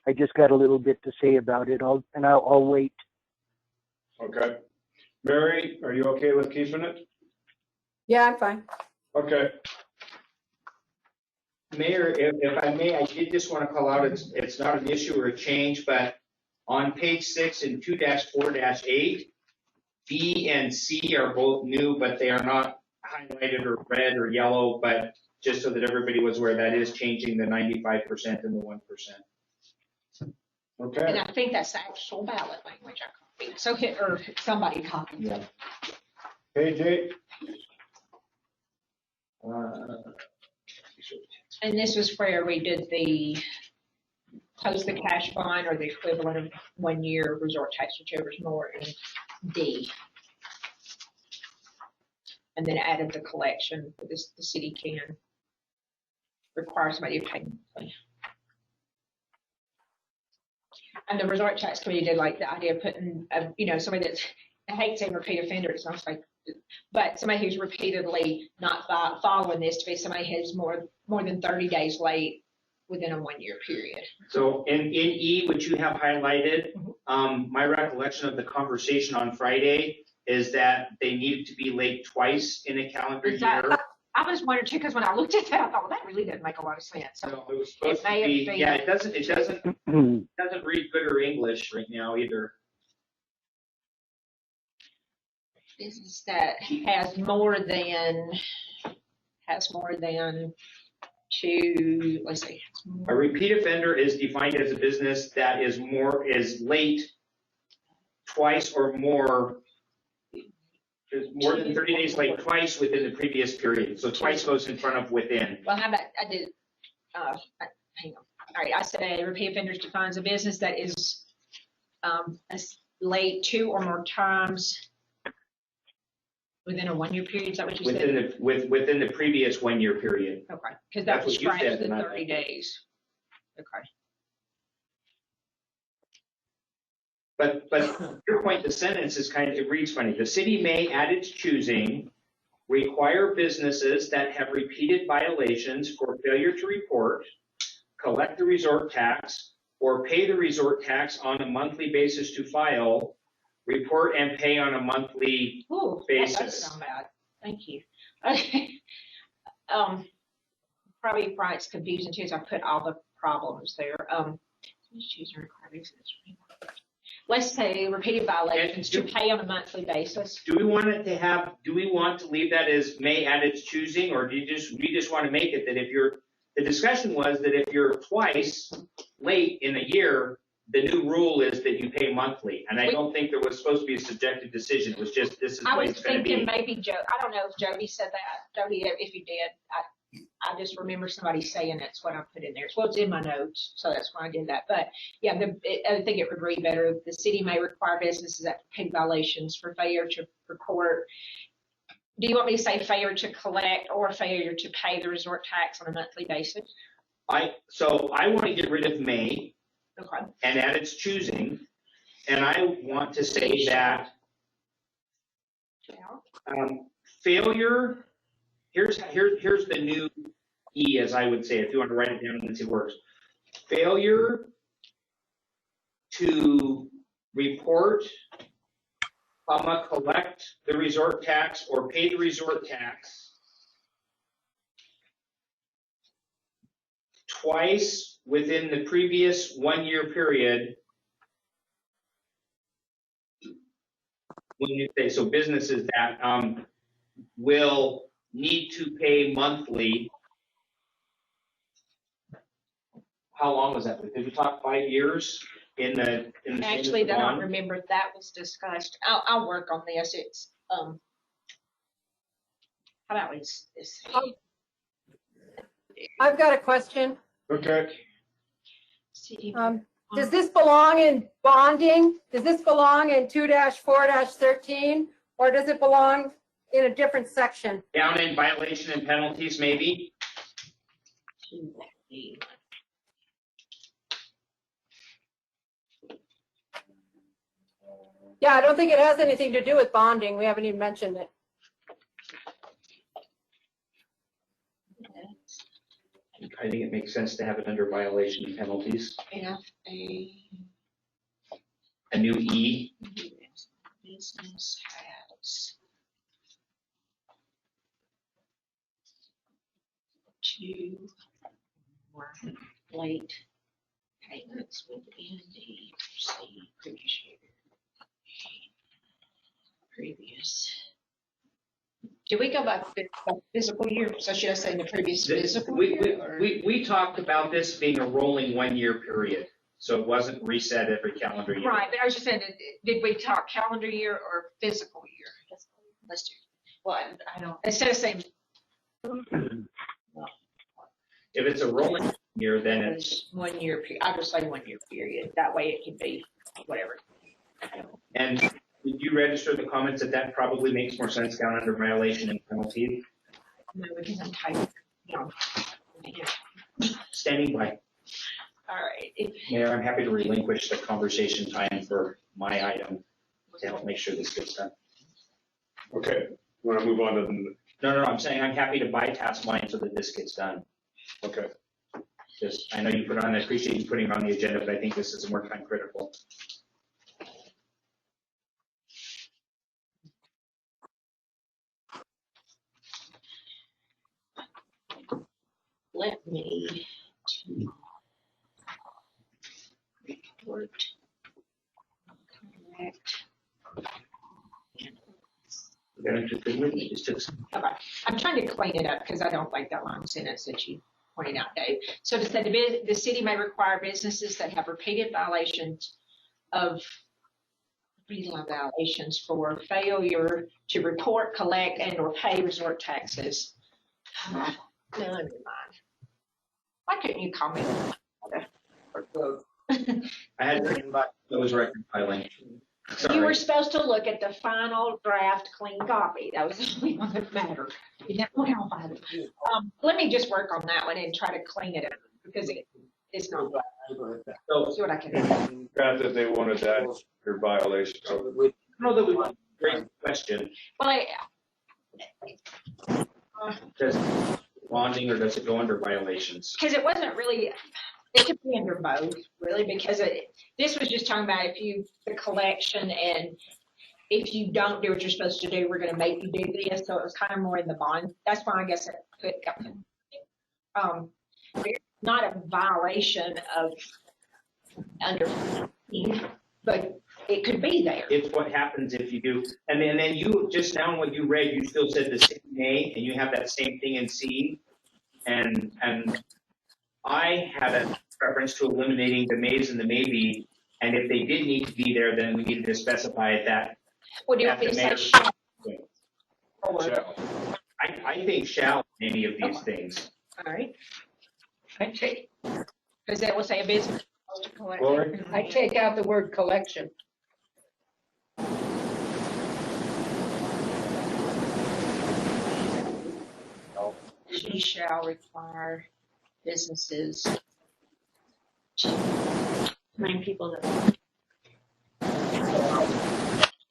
I just got a little bit to say about it. I'll wait. Okay. Mary, are you okay with keeping it? Yeah, I'm fine. Okay. Mayor, if I may, I did just want to call out, it's not an issue or a change, but on page 6 in 2-4-8, B and C are both new, but they are not highlighted or red or yellow, but just so that everybody was aware, that is changing the 95% and the 1%. And Okay. I think that's the actual ballot language I copied. So, or somebody copied. Yeah. Page 8. And this was where we did the post the cash bond or the equivalent of 1 year resort tax, whichever is more in D. And then added the collection for this, the city can require somebody to pay monthly. And the resort tax committee did like the idea of putting, somebody that's, I hate saying repeat offender, it sounds like, but somebody who's repeatedly not following this to be somebody who's more than 30 days late within a 1 year period. So in E, which you have highlighted, my recollection of the conversation on Friday is that they needed to be late twice in a calendar year. I was wondering too, because when I looked at that, I thought, well, that really doesn't make a lot of sense. So No, it was supposed to may have be, been- yeah, it doesn't read good or English right now either. business that has more than two, let's see. A repeat offender is defined as a business that is late twice or more, is more than 30 days late twice within the previous period. So twice goes in front of within. Well, how about, I did, hang on. All right, I said a repeat offender defines a business that is late 2 or more times within a 1 year period. Is that what you said? Within the previous 1 year period. Okay, because that That's was what you scratched said, the not- 30 days. Okay. But your point, the sentence is it reads funny. The city may, at its choosing, require businesses that have repeated violations for failure to report, collect the resort tax, or pay the resort tax on a monthly basis to file, report and pay on a monthly Ooh, basis. that does sound bad. Thank you. Okay. Probably why it's confusing too is I put all the problems there. Let's say repeated violations to pay on a monthly basis. Do we want to leave that as may at its choosing, or do you just want to make it that the discussion was that if you're twice late in a year, the new rule is that you pay monthly. And I don't think there was supposed to be a subjective decision. It was just, this is I what was it's going to be. thinking maybe Joe, I don't know if Jody said that. Jody, if you did, I just remember somebody saying that's what I put in there. Well, it's in my notes, so that's why I did that. But yeah, I think it would read better. The city may require businesses that pay violations for failure to report. Do you want me to say failure to collect or failure to pay the resort tax on a monthly basis? So I want to get rid of may. Okay. And at its choosing, and I want to say that failure, here's the new E, as I would say, if you want to write it down and see it works. Failure to report, collect the resort tax or pay the resort tax twice within the previous 1 year period. When you say, so businesses that will need to pay monthly. How long was that? Did we talk 5 years in the Actually, I don't remember if that was discussed. I'll work on this. It's how about this? I've got a question. Okay. Does this belong in bonding? Does this belong in 2-4-13? Or does it belong in a different section? Down in violation and penalties, maybe? Yeah, I don't think it has anything to do with bonding. We haven't even mentioned it. I think it makes sense to have it under violation and penalties. A new E. Business has to work late payments within the previous. Do we go by physical year? So should I say in the previous physical year? Or? We talked about this being a rolling 1 year period, so it wasn't reset every calendar year. Right, but I was just saying, did we talk calendar year or physical year? Let's do. Well, I don't. Instead of saying. If it's a rolling year, then it's 1 year period. I just say 1 year period. That way it can be whatever. And did you register the comments that probably makes more sense down under violation and penalty? No, because I'm tired. No. Standing by. All right. Mayor, I'm happy to relinquish the conversation time for my item to help make sure this gets done. Okay, want to move on to the, No, I'm saying I'm happy to bypass mine so that this gets done. okay. Just, I know you put it on, I appreciate you putting it on the agenda, but I think this is more time critical. Let me report correct. I'm trying to clean it up because I don't like that long sentence that you pointed out, Dave. So to say the city may require businesses that have repeated violations of violations for failure to report, collect, and or pay resort taxes. No, never mind. Why couldn't you comment? I had written back those reconciling. You were supposed to look at the final draft clean copy. That was the only one that mattered. You never went on by it. Let me just work on that one and try to clean it up because it's not. So see what I can do. Grant that they wanted that for violation. No, that was a great question. Well, Does it bonding or does it go under violations? because it wasn't really, it could be under both, really, because this was just talking about the collection, and if you don't do what you're supposed to do, we're going to make you do this. So it was kind of more in the bond. That's why I guess it could go. It's not a violation of under, but it could be there. It's what happens if you do. And then you, just now in what you read, you still said the city may, and you have that same thing in C. And I had a preference to eliminating the mays and the maybe. And if they did need to be there, then we needed to specify that. What do you want me to say? Shall? I think shall in any of these things. All right. I take, because that will say a business. Lori? I take out the word collection. She shall require businesses to remind people that.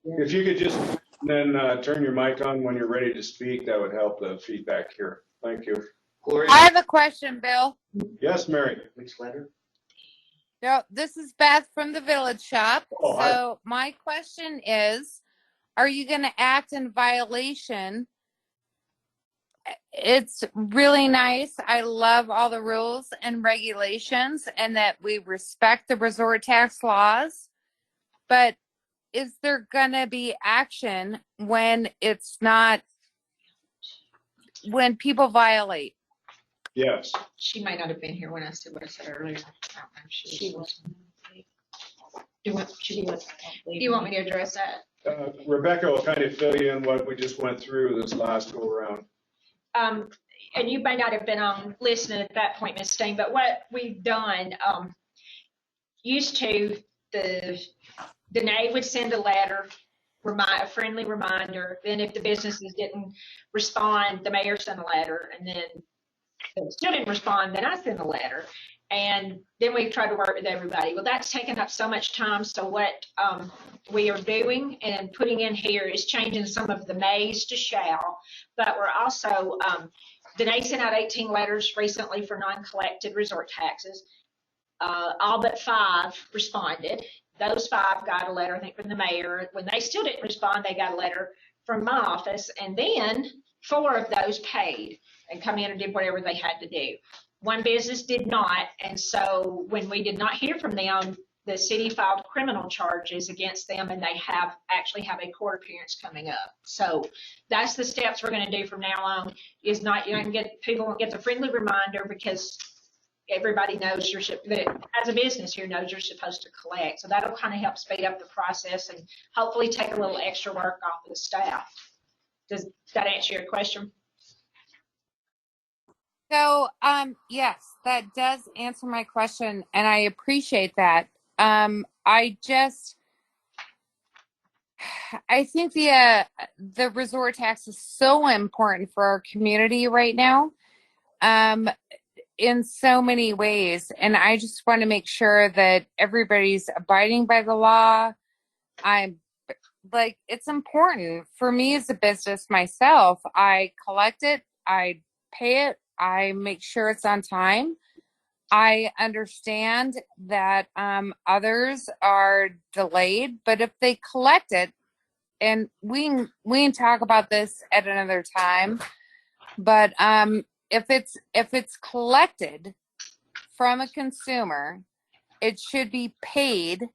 If you could just then turn your mic on when you're ready to speak, that would help the feedback here. Thank you. Gloria? I have a question, Bill. Yes, Mary. Which letter? No, this is Beth from the Village Shop. Oh, hi. So my question is, are you going to act in violation? It's really nice. I love all the rules and regulations and that we respect the resort tax laws. But is there going to be action when it's not, when people violate? Yes. She might not have been here when I said what I said earlier. I don't know if she was. Do you want me to address that? Rebecca will kind of fill you in what we just went through this last go around. And you may not have been on listening at that point, Ms. Steen, but what we've done, used to, the NA would send a letter, a friendly reminder. Then if the businesses didn't respond, the mayor sent a letter, and then if they still didn't respond, then I sent a letter. And then we tried to work with everybody. Well, that's taken up so much time. So what we are doing and putting in here is changing some of the mays to shall, but we're also Danae sent out 18 letters recently for non-collected resort taxes. All but 5 responded. Those 5 got a letter, I think, from the mayor. When they still didn't respond, they got a letter from my office. And then 4 of those paid and come in and did whatever they had to do. One business did not. And so when we did not hear from them, the city filed criminal charges against them, and they actually have a court appearance coming up. So that's the steps we're going to do from now on. Is not, you know, people won't get the friendly reminder because everybody knows that as a business here knows you're supposed to collect. So that'll kind of help speed up the process and hopefully take a little extra work off of the staff. Does that answer your question? So, yes, that does answer my question, and I appreciate that. I think the resort tax is so important for our community right now, in so many ways, and I just want to make sure that everybody's abiding by the law. It's important for me as a business myself. I collect it, I pay it, I make sure it's on time. I understand that others are delayed, but if they collect it, and we can talk about this at another time, but if it's collected from a consumer, it should be paid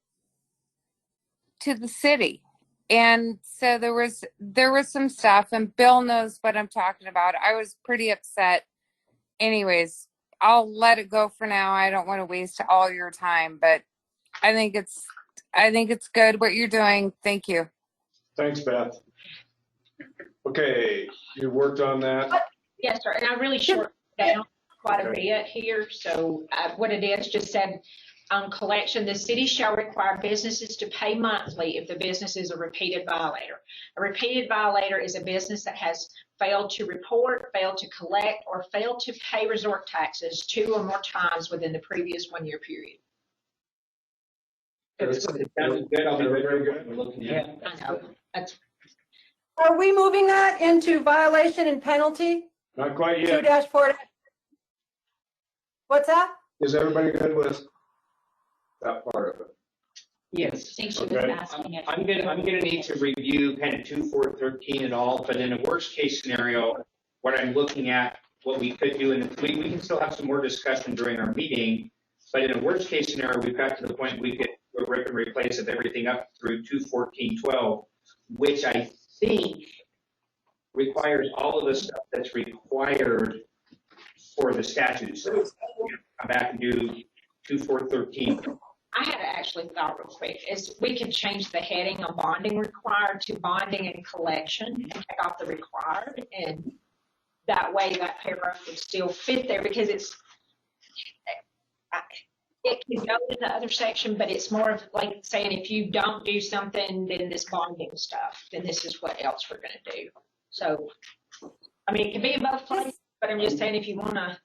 to the city. And so there was some stuff, and Bill knows what I'm talking about. I was pretty upset. Anyways, I'll let it go for now. I don't want to waste all your time, but I think it's good what you're doing. Thank you. Thanks, Beth. Okay, you worked on that? Yes, sir. And I really shortened down quite a bit here. So what it is just said on collection, the city shall require businesses to pay monthly if the business is a repeated violator. A repeated violator is a business that has failed to report, failed to collect, or failed to pay resort taxes 2 or more times within the previous 1-year period. It sounded good. I'll be very good. We're looking at it. I know. Are we moving that into violation and penalty? Not quite yet. 2-4. What's that? Is everybody good with that part of it? Yes. I think she was Okay. asking it. I'm gonna need to review kind of 2, 4, 13 and all, but in a worst case scenario, what I'm looking at, what we could do, and we can still have some more discussion during our meeting, but in a worst case scenario, we've got to the point we could rip and replace of everything up through 21412, which I think requires all of the stuff that's required for the statute. So come back and do 2413. I had actually thought real quick is we could change the heading on bonding required to bonding and collection and take off the required, and that way that paragraph would still fit there because it can go to the other section, but it's more of like saying if you don't do something, then this bonding stuff, then this is what else we're going to do. So, I mean, it can be in both places, but I'm just saying if you want to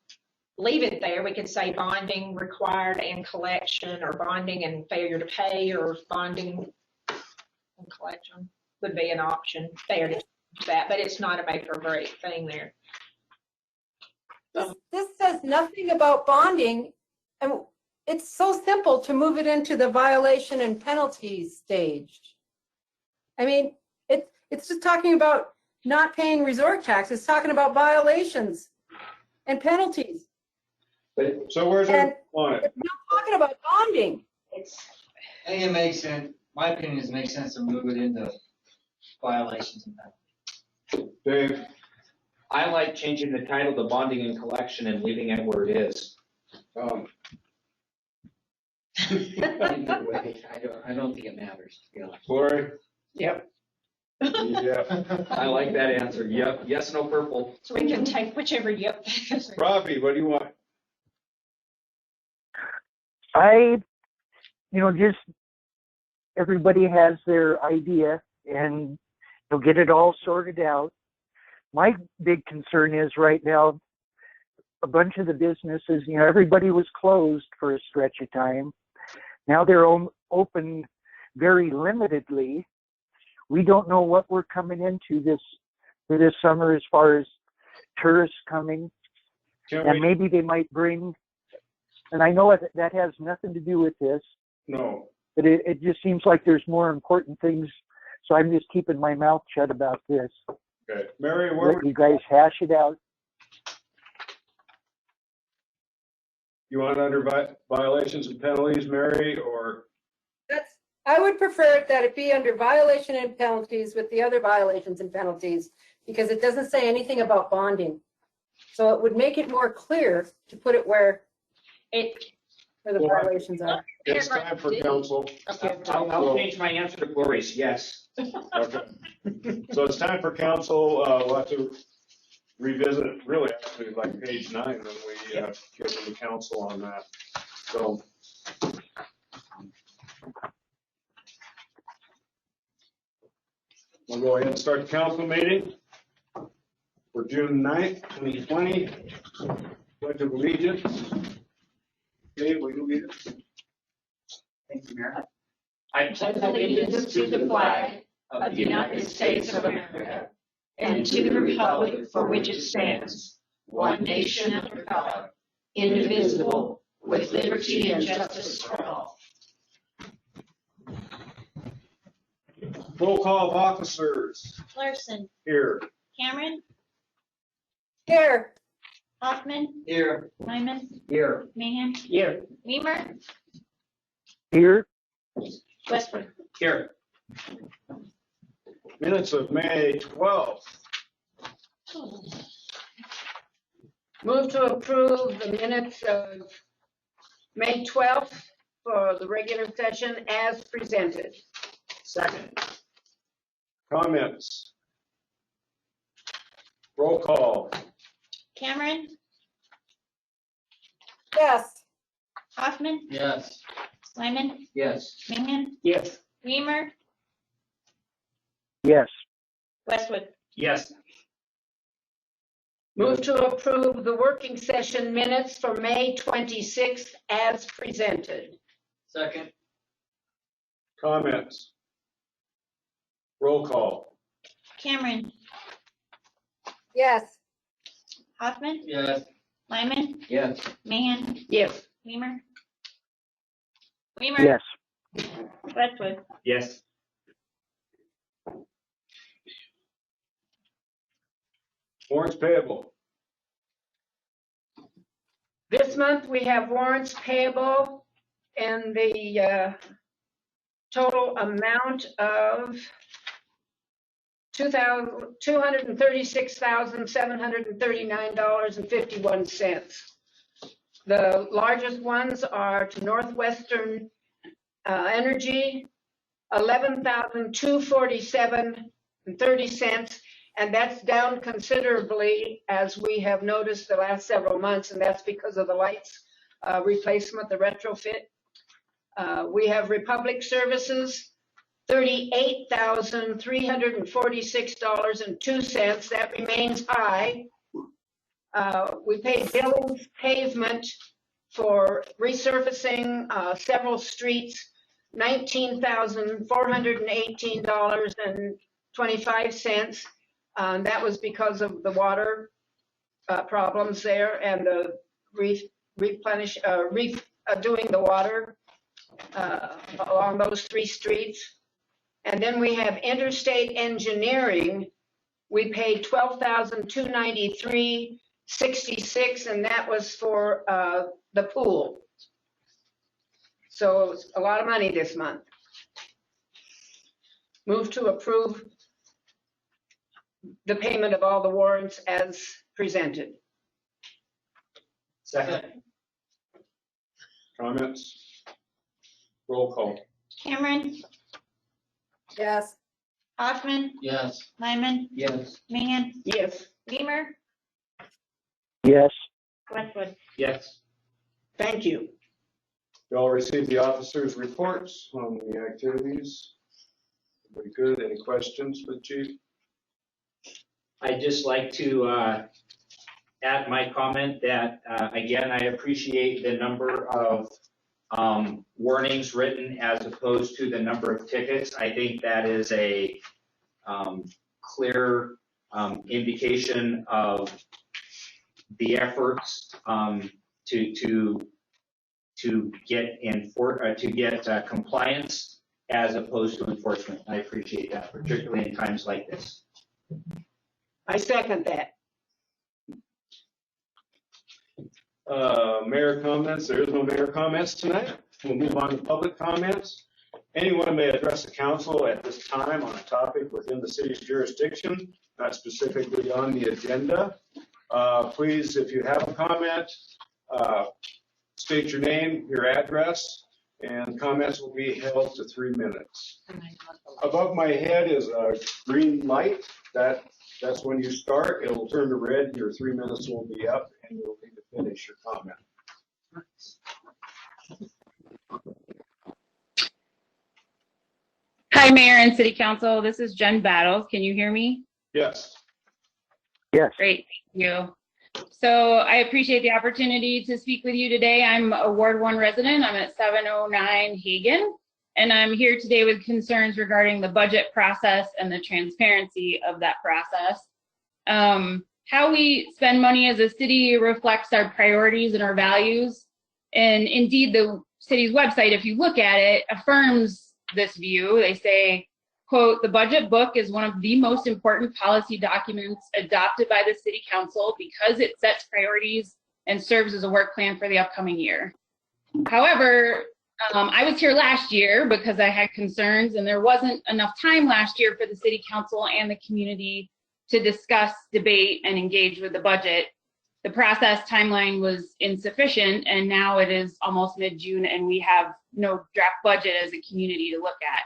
leave it there, we could say bonding required and collection, or bonding and failure to pay, or bonding and collection would be an option there to change that, but it's not a make or break thing there. This says nothing about bonding, and it's so simple to move it into the violation and penalty stage. I mean, it's just talking about not paying resort tax. It's talking about violations and penalties. So where's it on it? It's not talking about bonding. I think it makes sense, my opinion is it makes sense to move it into violations and penalties. Dave? I like changing the title to bonding and collection and leaving it where it is. Either way, I don't think it matters, to be honest. Lori? Yep. Yeah. I like that answer. Yep. Yes, no purple. So we can take whichever yep. Rafi, what do you want? Just everybody has their idea and they'll get it all sorted out. My big concern is right now, a bunch of the businesses, everybody was closed for a stretch of time. Now they're open very limitedly. We don't know what we're coming into this summer as far as tourists coming, Can and we, maybe they might bring, and I know that has nothing to do with this, no, but it just seems like there's more important things, so I'm just keeping my mouth shut about this. okay. Mary, where Let would you guys hash it out. you want under violations and penalties, Mary, or? I would prefer that it be under violation and penalties with the other violations and penalties, because it doesn't say anything about bonding. So it would make it more clear to put it where the violations are. It's time for council. I'll change my answer to Glory's, yes. Okay. So it's time for council, we'll have to revisit, really, actually, like page 9, when we get to the council on that. So. We'll go ahead and start the council meeting for June 9th, 2020. Pledge of allegiance. Dave, will you lead us? Thank you, Mayor. I pledge allegiance to the flag of the United States of America and to the republic for which it stands, one nation under God, indivisible, with liberty and justice for all. Roll call of officers. Larson, Here. Cameron, Here. Hoffman, Here. Lyman, Here. Mahan, Here. Weimer, Here, Westwood. Here. Minutes of May 12th. Move to approve the minutes of May 12th for the regular session as presented. Second. Comments? Roll call. Cameron, Yes. Hoffman, Yes. Lyman, Yes. Mahan, Yes. Weimer, yes. Westwood. Yes. Move to approve the working session minutes for May 26th as presented. Second. Comments? Roll call. Cameron, Yes. Hoffman, Yes. Lyman, Yes. Mahan, Yes. Weimer, Yes. Westwood. Yes. Warrants payable. This month, we have warrants payable in the total amount of $236,739.51. The largest ones are to Northwestern Energy, $11,247.30. And that's down considerably, as we have noticed the last several months, and that's because of the lights replacement, the retrofit. We have Republic Services, $38,346.02. That remains high. We paid Billings Pavement for resurfacing several streets, $19,418.25. That was because of the water problems there and the doing the water along those 3 streets. And then we have Interstate Engineering. We paid $12,293.66, and that was for the pool. So it's a lot of money this month. Move to approve the payment of all the warrants as presented. Second. Comments? Roll call. Cameron, Yes. Hoffman, Yes. Lyman, Yes. Mahan, Yes. Weimer, Yes. Westwood. Yes. Thank you. You all received the officers' reports on the activities. Very good. Any questions for the chief? I'd just like to add my comment that, again, I appreciate the number of warnings written as opposed to the number of tickets. I think that is a clear indication of the efforts to get compliance as opposed to enforcement. I appreciate that, particularly in times like this. I second that. Mayor comments, there is no mayor comments tonight. We'll move on to public comments. Anyone may address the council at this time on a topic within the city's jurisdiction, not specifically on the agenda. Please, if you have a comment, state your name, your address, and comments will be held to 3 minutes. Above my head is a green light. That's when you start. It will turn to red. Your 3 minutes will be up, and you'll need to finish your comment. Hi, Mayor and City Council. This is Jen Battles. Can you hear me? Yes. Yes. Great, thank you. So I appreciate the opportunity to speak with you today. I'm a Ward 1 resident. I'm at 709 Hagen, and I'm here today with concerns regarding the budget process and the transparency of that process. How we spend money as a city reflects our priorities and our values. And indeed, the city's website, if you look at it, affirms this view. They say, quote, "The budget book is one of the most important policy documents adopted by the City Council because it sets priorities and serves as a work plan for the upcoming year." However, I was here last year because I had concerns, and there wasn't enough time last year for the City Council and the community to discuss, debate, and engage with the budget. The process timeline was insufficient, and now it is almost mid-June, and we have no draft budget as a community to look at.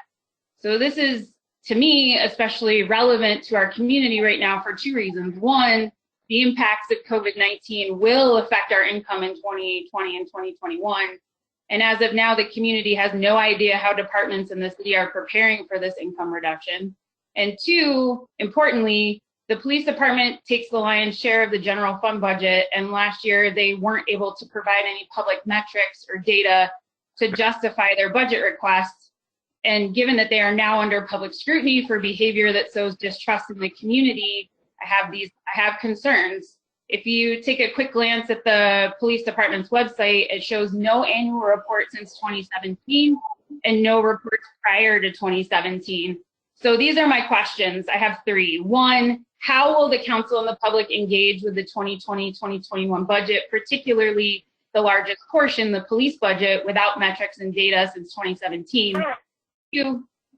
So this is, to me, especially relevant to our community right now for 2 reasons. One, the impacts of COVID-19 will affect our income in 2020 and 2021. And as of now, the community has no idea how departments in the city are preparing for this income reduction. And two, importantly, the police department takes the lion's share of the general fund budget, and last year they weren't able to provide any public metrics or data to justify their budget requests. And given that they are now under public scrutiny for behavior that sows distrust in the community, I have concerns. If you take a quick glance at the police department's website, it shows no annual report since 2017 and no reports prior to 2017. So these are my questions. I have 3. 1, how will the council and the public engage with the 2020-2021 budget, particularly the largest portion, the police budget, without metrics and data since 2017?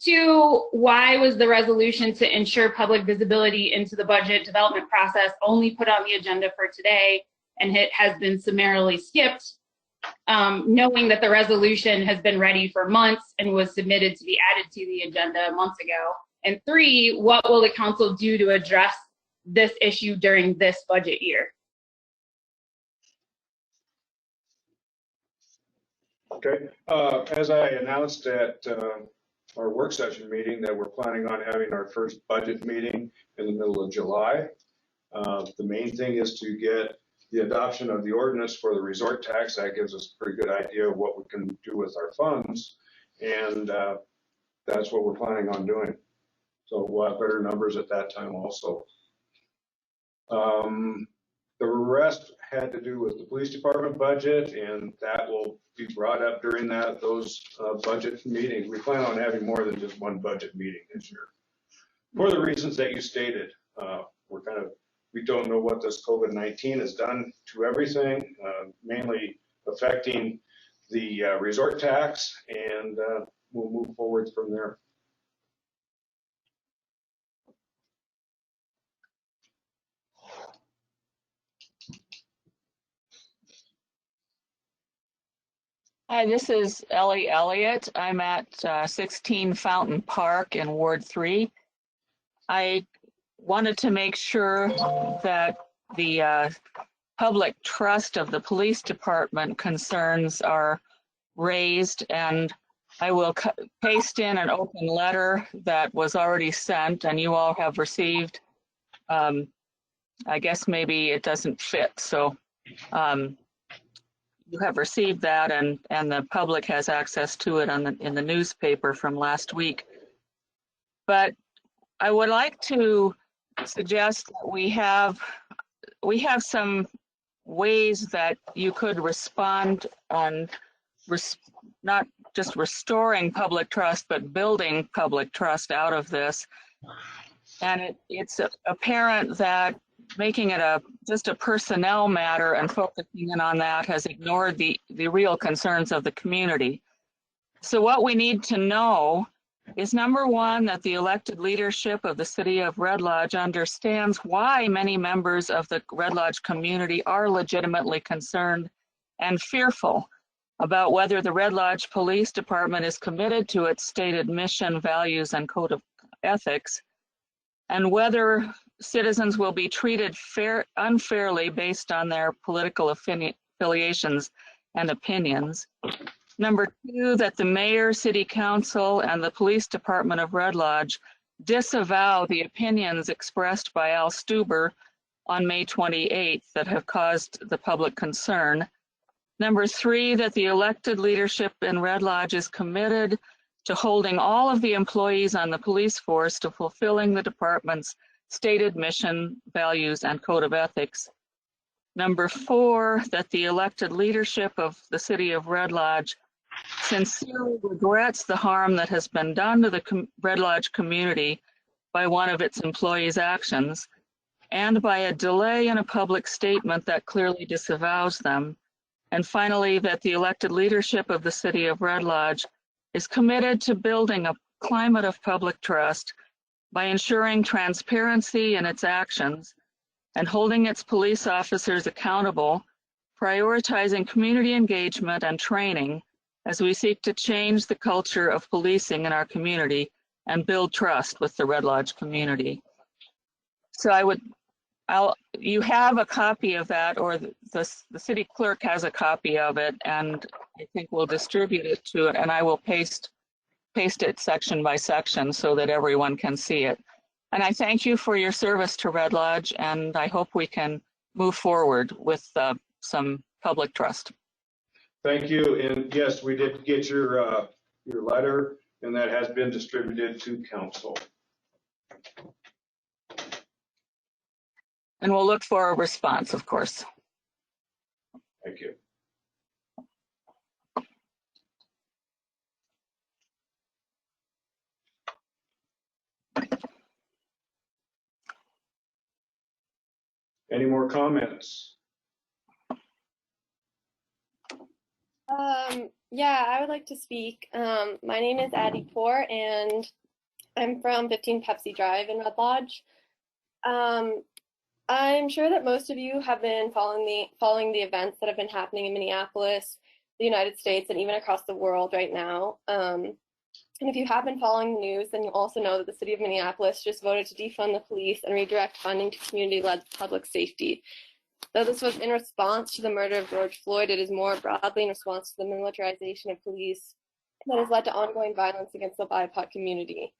2, why was the resolution to ensure public visibility into the budget development process only put on the agenda for today, and it has been summarily skipped, knowing that the resolution has been ready for months and was submitted to be added to the agenda months ago? And 3, what will the council do to address this issue during this budget year? Okay, as I announced at our work session meeting that we're planning on having our first budget meeting in the middle of July. The main thing is to get the adoption of the ordinance for the resort tax. That gives us a pretty good idea of what we can do with our funds, and that's what we're planning on doing. So we'll have better numbers at that time also. The rest had to do with the police department budget, and that will be brought up during those budget meetings. We plan on having more than just one budget meeting this year. For the reasons that you stated, we don't know what this COVID-19 has done to everything, mainly affecting the resort tax, and we'll move forward from there. Hi, this is Ellie Elliott. I'm at 16 Fountain Park in Ward 3. I wanted to make sure that the public trust of the police department concerns are raised, and I will paste in an open letter that was already sent and you all have received. I guess maybe it doesn't fit, so you have received that, and the public has access to it in the newspaper from last week. But I would like to suggest that we have some ways that you could respond on not just restoring public trust, but building public trust out of this. And it's apparent that making it just a personnel matter and focusing in on that has ignored the real concerns of the community. So what we need to know is, number one, that the elected leadership of the city of Red Lodge understands why many members of the Red Lodge community are legitimately concerned and fearful about whether the Red Lodge Police Department is committed to its stated mission, values, and code of ethics, and whether citizens will be treated unfairly based on their political affiliations and opinions. Number two, that the mayor, city council, and the police department of Red Lodge disavow the opinions expressed by Al Stuber on May 28th that have caused the public concern. Number three, that the elected leadership in Red Lodge is committed to holding all of the employees on the police force to fulfilling the department's stated mission, values, and code of ethics. Number four, that the elected leadership of the city of Red Lodge sincerely regrets the harm that has been done to the Red Lodge community by one of its employees' actions, and by a delay in a public statement that clearly disavows them. And finally, that the elected leadership of the city of Red Lodge is committed to building a climate of public trust by ensuring transparency in its actions and holding its police officers accountable, prioritizing community engagement and training as we seek to change the culture of policing in our community and build trust with the Red Lodge community. So you have a copy of that, or the city clerk has a copy of it, and I think we'll distribute it to it, and I will paste it section by section so that everyone can see it. And I thank you for your service to Red Lodge, and I hope we can move forward with some public trust. Thank you. And yes, we did get your letter, and that has been distributed to council. And we'll look for a response, of course. Thank you. Any more comments? Yeah, I would like to speak. My name is Addie Poor, and I'm from 15 Pepsi Drive in Red Lodge. I'm sure that most of you have been following the events that have been happening in Minneapolis, the United States, and even across the world right now. And if you have been following the news, then you also know that the city of Minneapolis just voted to defund the police and redirect funding to community-led public safety. Though this was in response to the murder of George Floyd, it is more broadly in response to the militarization of police that has led to ongoing violence against the BIPOC community.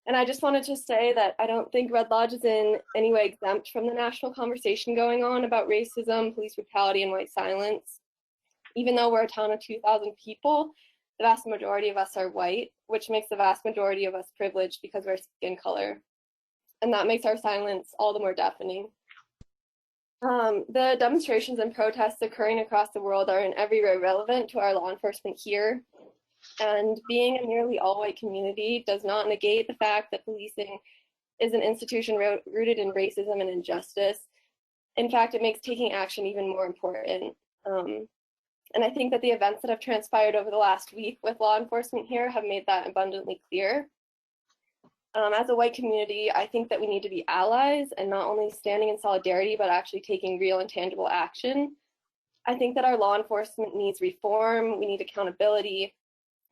And I just wanted to say that I don't think Red Lodge is in any way exempt from the national conversation going on about racism, police brutality, and white silence. Even though we're a town of 2,000 people, the vast majority of us are white, which makes the vast majority of us privileged because of our skin color. And that makes our silence all the more deafening. The demonstrations and protests occurring across the world are in every way relevant to our law enforcement here. And being a nearly all-white community does not negate the fact that policing is an institution rooted in racism and injustice. In fact, it makes taking action even more important. And I think that the events that have transpired over the last week with law enforcement here have made that abundantly clear. As a white community, I think that we need to be allies and not only standing in solidarity, but actually taking real and tangible action. I think that our law enforcement needs reform, we need accountability,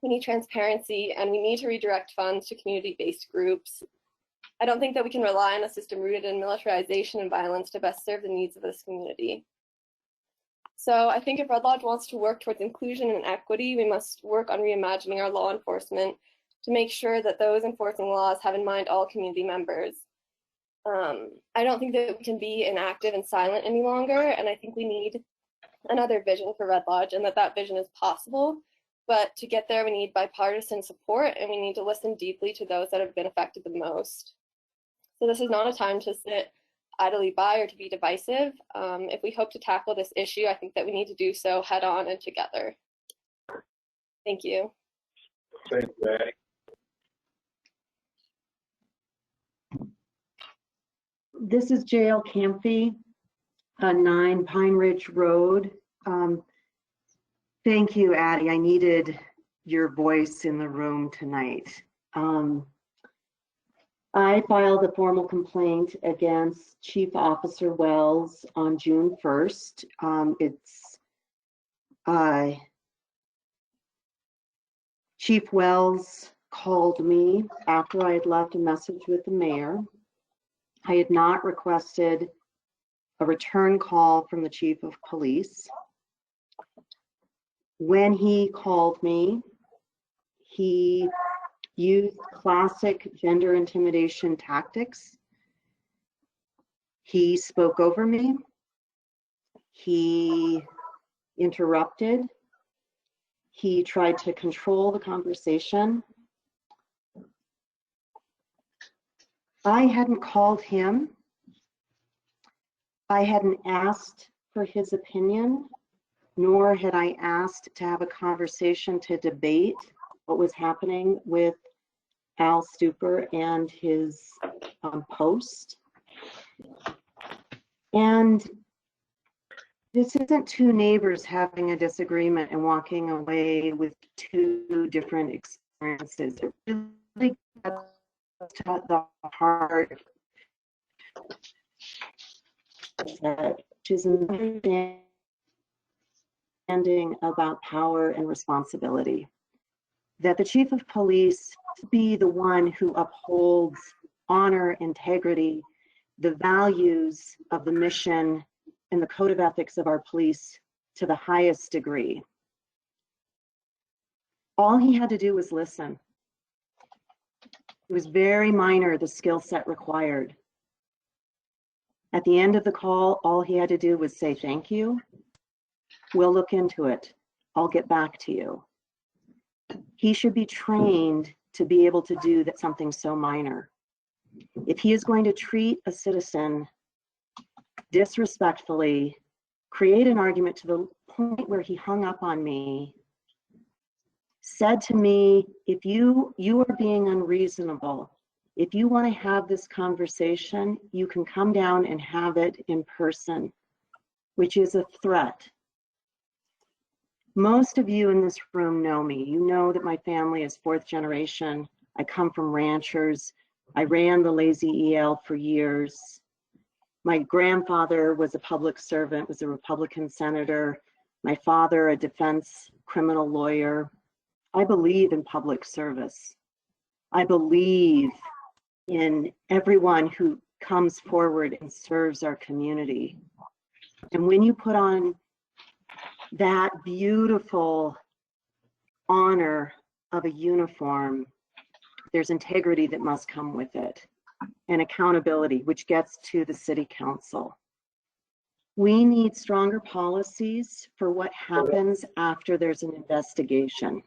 we need transparency, and we need to redirect funds to community-based groups. I don't think that we can rely on a system rooted in militarization and violence to best serve the needs of this community. So I think if Red Lodge wants to work towards inclusion and equity, we must work on reimagining our law enforcement to make sure that those enforcing laws have in mind all community members. I don't think that we can be inactive and silent any longer, and I think we need another vision for Red Lodge, and that vision is possible. But to get there, we need bipartisan support, and we need to listen deeply to those that have been affected the most. So this is not a time to sit idly by or to be divisive. If we hope to tackle this issue, I think that we need to do so head on and together. Thank you. Thank you, Addie. This is J.L. Camphy, 9 Pine Ridge Road. Thank you, Addie. I needed your voice in the room tonight. I filed a formal complaint against Chief Officer Wells on June 1st. Chief Wells called me after I had left a message with the mayor. I had not requested a return call from the chief of police. When he called me, he used classic gender intimidation tactics. He spoke over me. He interrupted. He tried to control the conversation. I hadn't called him. I hadn't asked for his opinion, nor had I asked to have a conversation to debate what was happening with Al Stuper and his post. And this isn't two neighbors having a disagreement and walking away with two different experiences. It really gets to the heart, which is an understanding about power and responsibility. That the chief of police be the one who upholds honor, integrity, the values of the mission and the code of ethics of our police to the highest degree. All he had to do was listen. It was very minor, the skill set required. At the end of the call, all he had to do was say, thank you. We'll look into it. I'll get back to you. He should be trained to be able to do that, something so minor. If he is going to treat a citizen disrespectfully, create an argument to the point where he hung up on me, said to me, if you are being unreasonable, if you want to have this conversation, you can come down and have it in person, which is a threat. Most of you in this room know me. You know that my family is 4th generation. I come from ranchers. I ran the Lazy EL for years. My grandfather was a public servant, was a Republican senator. My father, a defense criminal lawyer. I believe in public service. I believe in everyone who comes forward and serves our community. And when you put on that beautiful honor of a uniform, there's integrity that must come with it, and accountability, which gets to the city council. We need stronger policies for what happens after there's an investigation.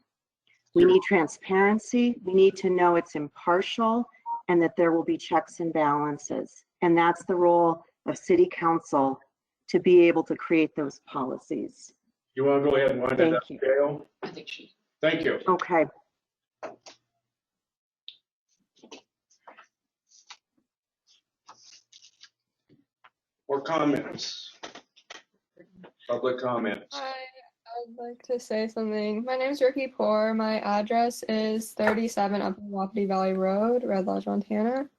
We need transparency. We need to know it's impartial and that there will be checks and balances. And that's the role of city council, to be able to create those policies. You want to go ahead and wind it up, Gail? Thank you. Okay. More comments? Public comments? Hi, I'd like to say something. My name is Ricky Poor. My address is 37 Upper Wapiti Valley Road, Red Lodge, Montana.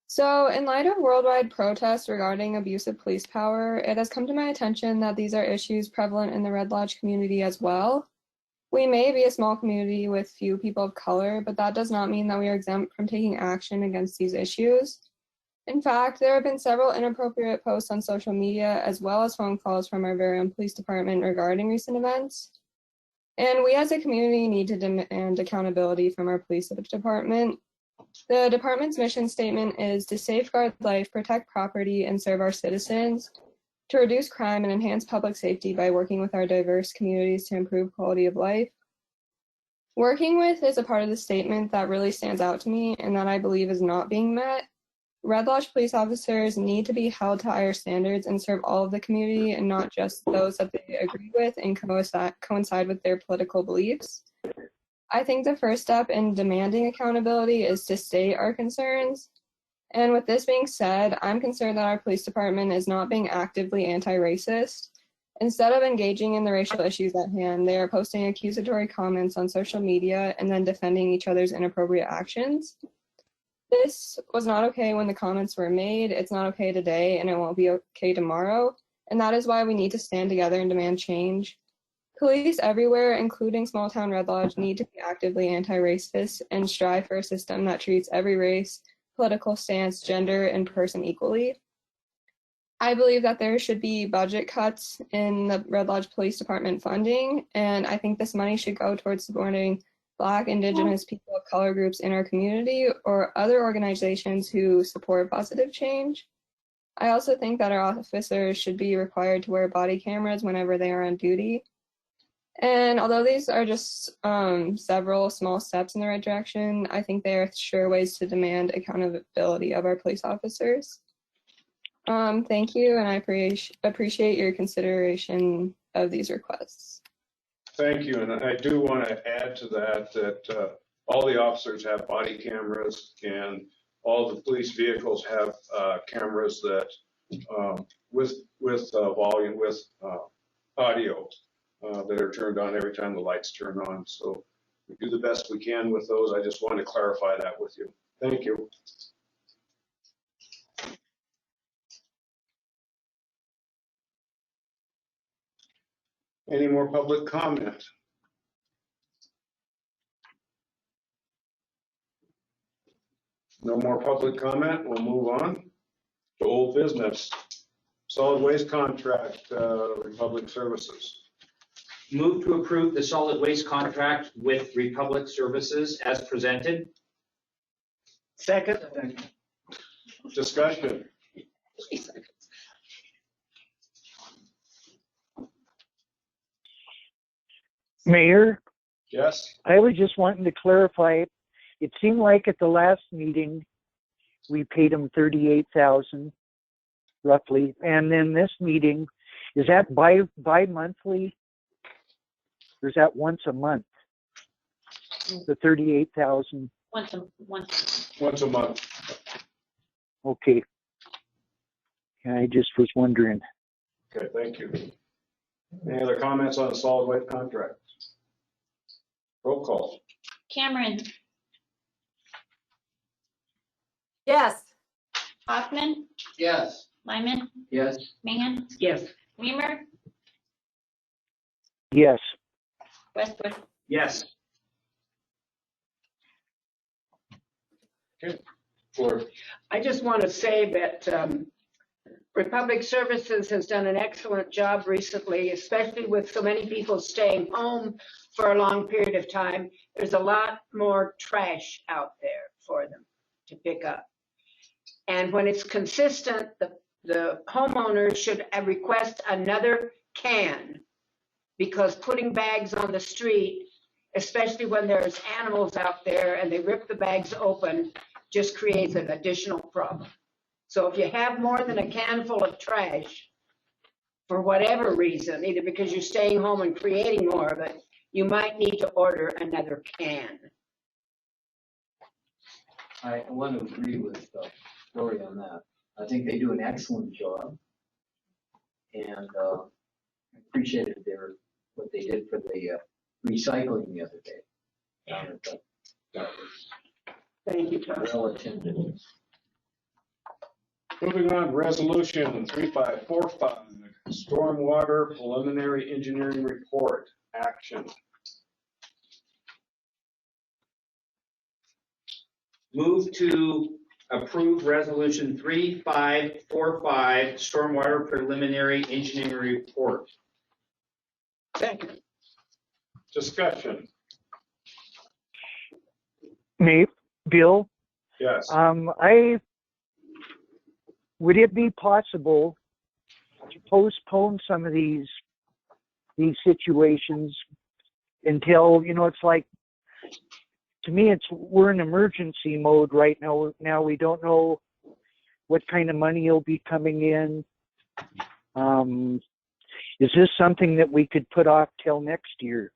So, in light of worldwide protests regarding abuse of police power, it has come to my attention that these are issues prevalent in the Red Lodge community as well. We may be a small community with few people of color, but that does not mean that we are exempt from taking action against these issues. In fact, there have been several inappropriate posts on social media, as well as phone calls from our very own police department regarding recent events. And we as a community need to demand accountability from our police department. The department's mission statement is to safeguard life, protect property, and serve our citizens, to reduce crime and enhance public safety by working with our diverse communities to improve quality of life. Working with is a part of the statement that really stands out to me and that I believe is not being met. Red Lodge police officers need to be held to higher standards and serve all of the community and not just those that they agree with and coincide with their political beliefs. I think the first step in demanding accountability is to state our concerns. And with this being said, I'm concerned that our police department is not being actively anti-racist. Instead of engaging in the racial issues at hand, they are posting accusatory comments on social media and then defending each other's inappropriate actions. This was not okay when the comments were made, it's not okay today, and it won't be okay tomorrow. And that is why we need to stand together and demand change. Police everywhere, including small town Red Lodge, need to be actively anti-racist and strive for a system that treats every race, political stance, gender, and person equally. I believe that there should be budget cuts in the Red Lodge Police Department funding, and I think this money should go towards supporting Black, Indigenous, people of color groups in our community or other organizations who support positive change. I also think that our officers should be required to wear body cameras whenever they are on duty. And although these are just several small steps in the right direction, I think they are sure ways to demand accountability of our police officers. Thank you, and I appreciate your consideration of these requests. Thank you, and I do want to add to that all the officers have body cameras and all the police vehicles have cameras that with volume, with audio that are turned on every time the lights turn on. So we do the best we can with those. I just want to clarify that with you. Thank you. Any more public comment? No more public comment. We'll move on to old business. Solid waste contract, Republic Services. Move to approve the solid waste contract with Republic Services as presented. Second. Discussion. Mayor, Yes. I was just wanting to clarify. It seemed like at the last meeting, we paid them $38,000 roughly. And then this meeting, is that bi-monthly? Or is that once a month? The $38,000? Once a month. Okay. I just was wondering. Okay, thank you. Any other comments on the solid waste contract? Roll call. Cameron, Yes. Hoffman, Yes. Lyman, Yes. Mann, Yes. Weimer, Yes. Westwood. Yes. Okay. Floor. I just want to say that Republic Services has done an excellent job recently, especially with so many people staying home for a long period of time. There's a lot more trash out there for them to pick up. And when it's consistent, the homeowner should request another can, because putting bags on the street, especially when there's animals out there and they rip the bags open, just creates an additional problem. So if you have more than a can full of trash, for whatever reason, either because you're staying home and creating more of it, you might need to order another can. I want to agree with Lori on that. I think they do an excellent job. And appreciated what they did for the recycling the other day. Down at the, Thank you, Tom. well attended. Moving on, resolution 3545, stormwater preliminary engineering report, action. Move to approve resolution 3545, stormwater preliminary engineering report. Second. Discussion. Bill? Yes. Would it be possible to postpone some of these situations until, it's like, to me, we're in emergency mode right now. Now we don't know what kind of money will be coming in? Is this something that we could put off till next year?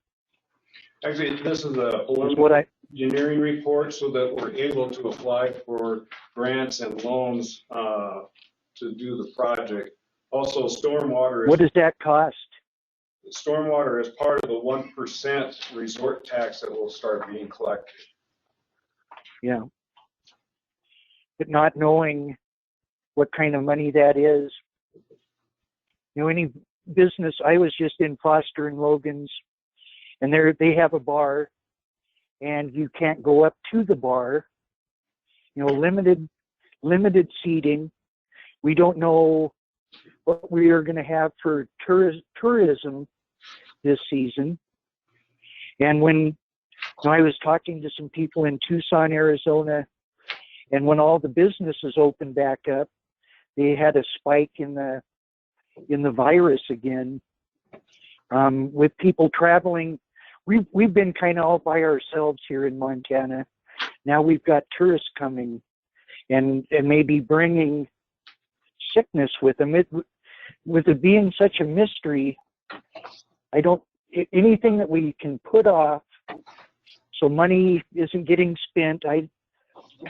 Actually, this is a Is what I, engineering report so that we're able to apply for grants and loans to do the project. Also, stormwater what does that cost? stormwater is part of the 1% resort tax that will start being collected. Yeah. But not knowing what kind of money that is. You know, any business, I was just in Foster and Logan's, and they have a bar, and you can't go up to the bar. You know, limited seating. We don't know what we are going to have for tourism this season. And when I was talking to some people in Tucson, Arizona, and when all the businesses opened back up, they had a spike in the virus again. With people traveling, we've been kind of all by ourselves here in Montana. Now we've got tourists coming and maybe bringing sickness with them. With it being such a mystery, anything that we can put off so money isn't getting spent.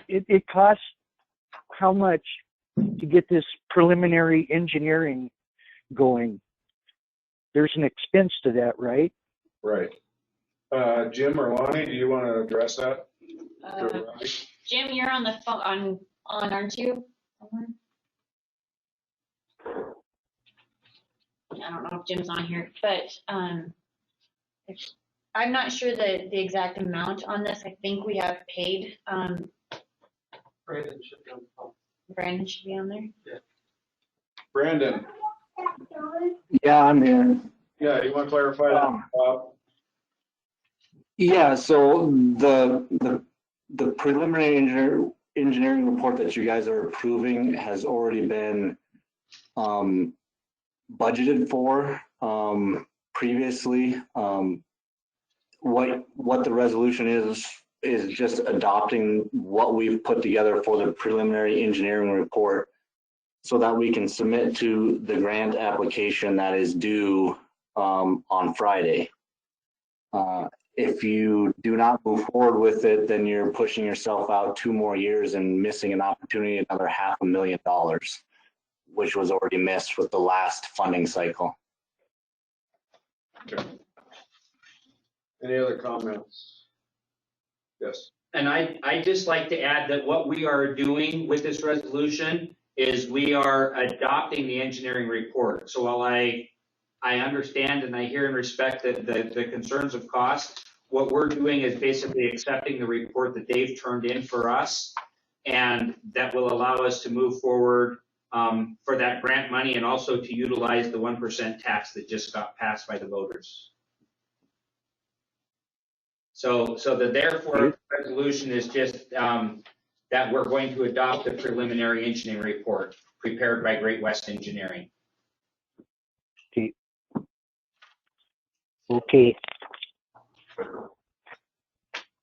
It costs how much to get this preliminary engineering going? There's an expense to that, right? Right. Jim or Lonnie, do you want to address that? Jim, you're on the phone, aren't you? I don't know if Jim's on here, but I'm not sure the exact amount on this. I think we have paid. Brandon should be on the phone. Brandon should be on there. Yeah. Brandon. Yeah, I'm here. Yeah, you want to clarify that? Yeah, so the preliminary engineering report that you guys are approving has already been budgeted for previously. What the resolution is just adopting what we've put together for the preliminary engineering report so that we can submit to the grant application that is due on Friday. If you do not move forward with it, then you're pushing yourself out 2 more years and missing an opportunity, another $500,000, which was already missed with the last funding cycle. Okay. Any other comments? Yes. And I'd just like to add that what we are doing with this resolution is we are adopting the engineering report. So while I understand and I hear and respect the concerns of cost, what we're doing is basically accepting the report that they've turned in for us, and that will allow us to move forward for that grant money and also to utilize the 1% tax that just got passed by the voters. So the therefore resolution is just that we're going to adopt the preliminary engineering report prepared by Great West Engineering. Okay.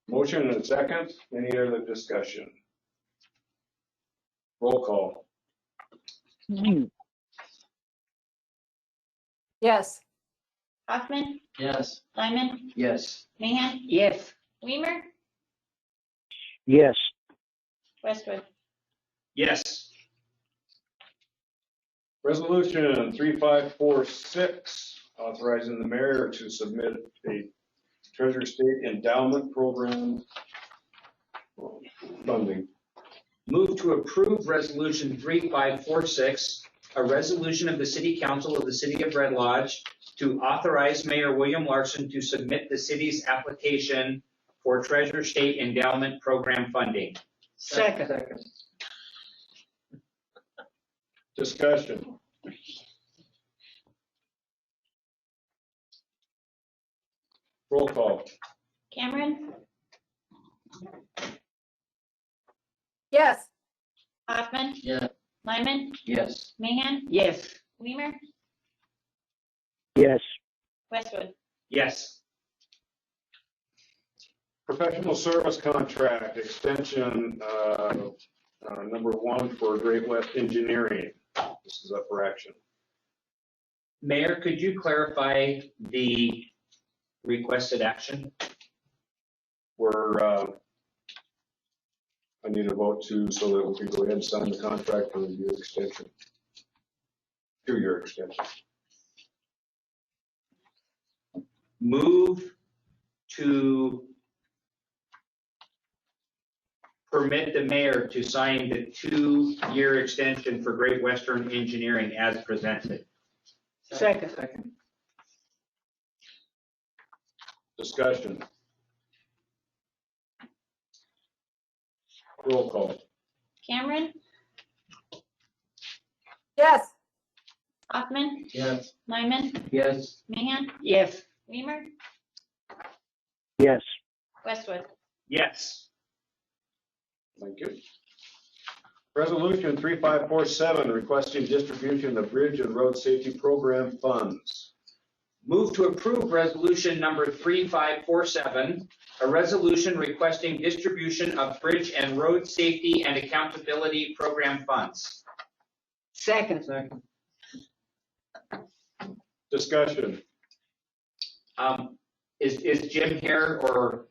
Motion and a second. Any other discussion? Roll call. Yes. Hoffman, Yes. Lyman, Yes. Mahan, Yes. Weimer, Yes. Westwood. Yes. Resolution 3546, authorizing the mayor to submit a Treasury State Endowment Program funding. Move to approve resolution 3546, a resolution of the City Council of the City of Red Lodge to authorize Mayor William Larson to submit the city's application for Treasury State Endowment Program funding. Second. Discussion. Roll call. Cameron, Yes. Hoffman, Yeah. Lyman, Yes. Mahan, Yes. Weimer, Yes. Westwood. Yes. Professional service contract extension Number 1 for Great West Engineering. This is up for action. Mayor, could you clarify the requested action? Where I need a vote so that we can go ahead and sign the contract for the year extension. 2-year extension. Move to permit the mayor to sign the 2-year extension for Great Western Engineering as presented. Second. Discussion. Roll call. Cameron, Yes. Hoffman, Yes. Lyman, Yes. Mahan, Yes. Weimer, Yes. Westwood. Yes. Thank you. Resolution 3547, requesting distribution of bridge and road safety program funds. Move to approve resolution number 3547, a resolution requesting distribution of bridge and road safety and accountability program funds. Second. Discussion. Is Jim here or?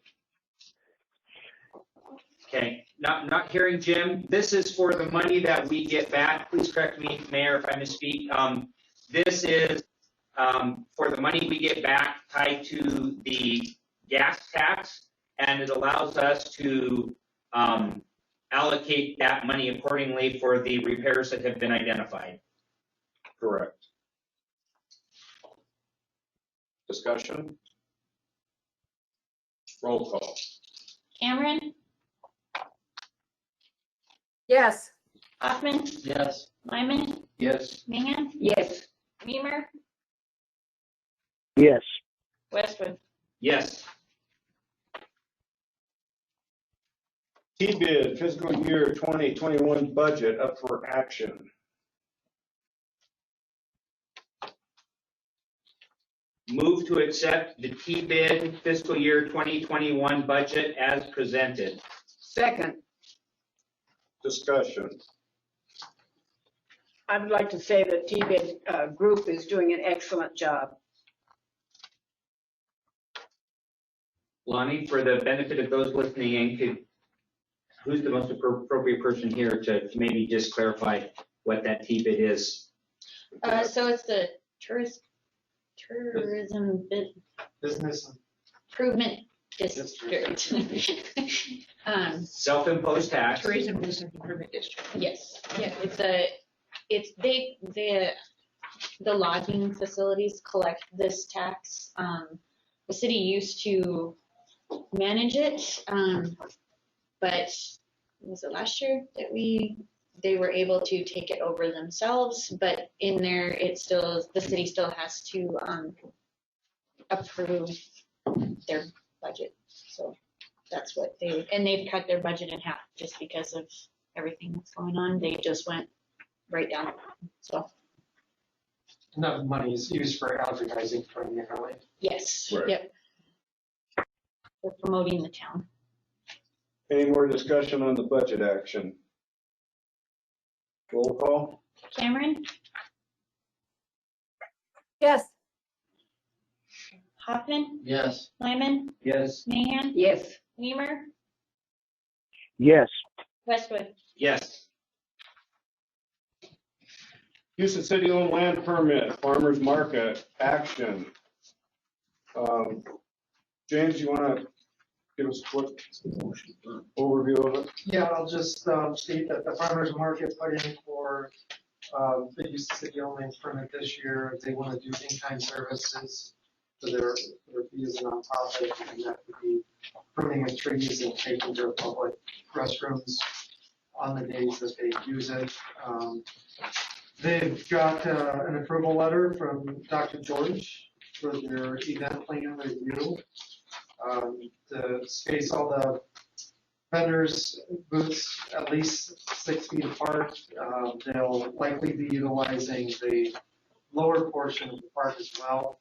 Okay, not hearing Jim. This is for the money that we get back. Please correct me, Mayor, if I misspeak. This is for the money we get back tied to the gas tax, and it allows us to allocate that money accordingly for the repairs that have been identified. Correct. Discussion. Roll call. Cameron, Yes. Hoffman, Yes. Lyman, Yes. Mahan, Yes. Weimer, Yes. Westwood. Yes. T-bid fiscal year 2021 budget up for action. Move to accept the T-bid fiscal year 2021 budget as presented. Second. Discussion. I would like to say that T-bid group is doing an excellent job. Lonnie, for the benefit of those listening in, who's the most appropriate person here to maybe just clarify what that T-bid is? So it's the tourism Business. improvement district. Self-imposed tax. Tourism Business Improvement District. Yes, yeah, the lodging facilities collect this tax. The city used to manage it, but was it last year that they were able to take it over themselves, but in there, the city still has to approve their budget. So that's what they've cut their budget in half just because of everything that's going on. They just went right down. So Enough money is used for advertising primarily. yes, Right. yep. We're promoting the town. Any more discussion on the budget action? Roll call. Cameron, Yes. Hoffman, Yes. Lyman, Yes. Mahan, Yes. Weimer, Yes. Westwood. Yes. Houston City-owned land permit, farmer's market, action. James, you want to give us a quick overview of it? Yeah, I'll just state that the farmer's market put in for the Houston City-owned land permit this year. They want to do in-kind services for their fees and nonprofit, and that would be pruning of trees and taking to public restrooms on the days that they use it. They've got an approval letter from Dr. George for their event plan review. To space all the vendors' booths at least 6 feet apart. They'll likely be utilizing the lower portion of the park as well.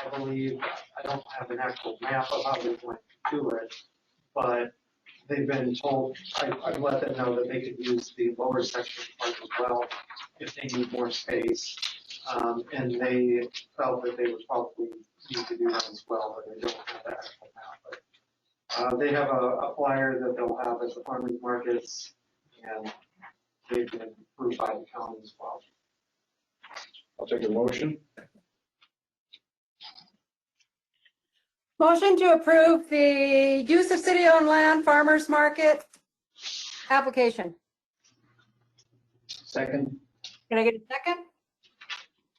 I believe, I don't have an actual map of how they're going to do it, but they've been told, I've let them know that they could use the lower section of the park as well if they need more space. And they felt that they would probably need to do that as well, but they don't have that now. But they have a flyer that they'll have at the farmers markets, and they've been approved by the county as well. I'll take a motion. Motion to approve the use of city-owned land farmers market application. Second. Can I get a second?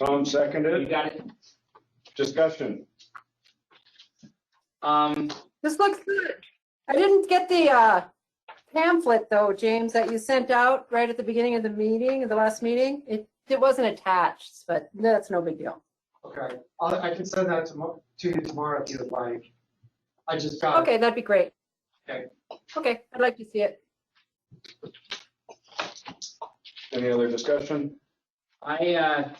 Tom seconded. You got it. Discussion. This looks good. I didn't get the pamphlet though, James, that you sent out right at the beginning of the meeting, the last meeting. It wasn't attached, but that's no big deal. Okay, I can send that to you tomorrow if you would like. I just got. Okay, that'd be great. Okay. Okay, I'd like to see it. Any other discussion? I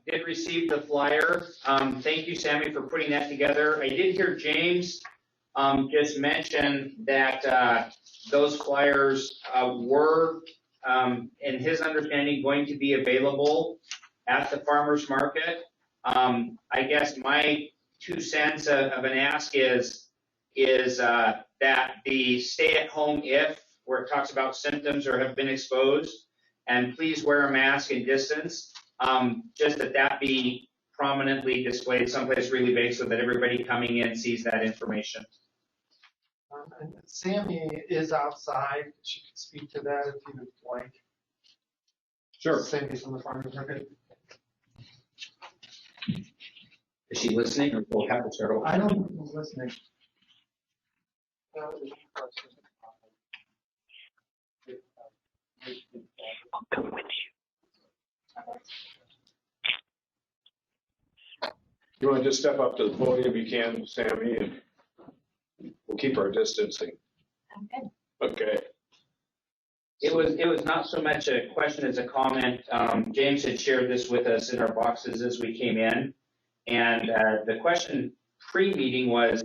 did receive the flyer. Thank you, Sammy, for putting that together. I did hear James just mention that those flyers were, in his understanding, going to be available at the farmers market. I guess my 2 cents of an ask is that the stay at home if, where it talks about symptoms or have been exposed, and please wear a mask and distance, just that be prominently displayed someplace really big so that everybody coming in sees that information. And Sammy is outside. She could speak to that if you would like. Sure. Sammy's from the farmers market. Is she listening, or we'll have to start over? I don't know who's listening. I'll come with you. You want to just step up to the podium, you can, Sammy, and we'll keep our distancing. Okay. It was not so much a question as a comment. James had shared this with us in our boxes as we came in. And the question pre-meeting was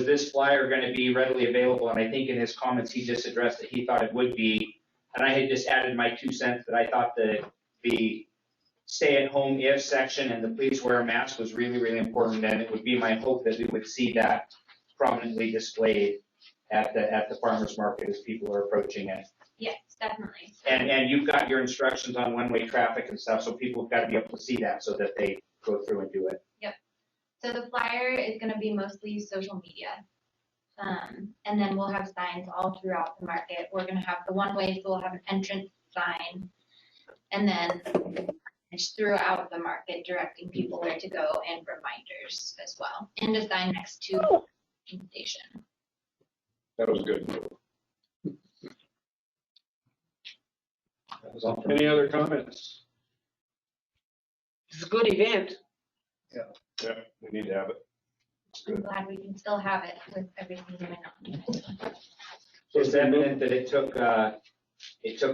this flyer going to be readily available? And I think in his comments, he just addressed that he thought it would be. And I had just added my 2 cents that I thought the stay at home if section and the please wear a mask was really, really important. And it would be my hope that we would see that prominently displayed at the farmers market as people are approaching it. Yes, definitely. And you've got your instructions on one-way traffic and stuff, so people have got to be able to see that so that they go through and do it. Yep. So the flyer is going to be mostly social media. And then we'll have signs all throughout the market. We're going to have the one-way, so we'll have an entrance sign. And then it's throughout the market directing people where to go and reminders as well. And a sign next to the station. That was good. Any other comments? It's a good event. Yeah, we need to have it. I'm glad we can still have it with everything going on. It's evident that it took a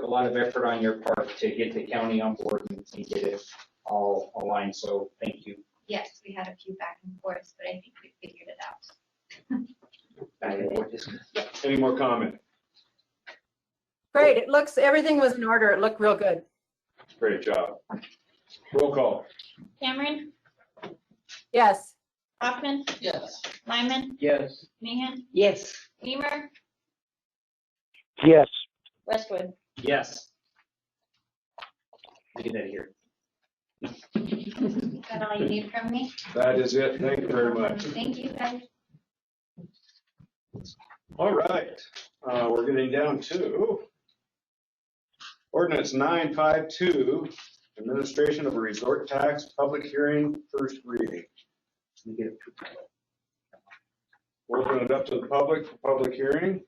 lot of effort on your part to get the county on board and get it all aligned, so thank you. Yes, we had a few back and forths, but I think we figured it out. Any more comment? Great, everything was in order. It looked real good. Great job. Roll call. Cameron, Yes. Hoffman, Yes. Lyman, Yes. Mahan, Yes. Weimer, Yes. Westwood. Yes. Get that here. Is that all you need from me? That is it. Thank you very much. Thank you, guys. All right, we're getting down to ordinance 952, administration of a resort tax, public hearing, first reading. We'll open it up to the public for public hearing.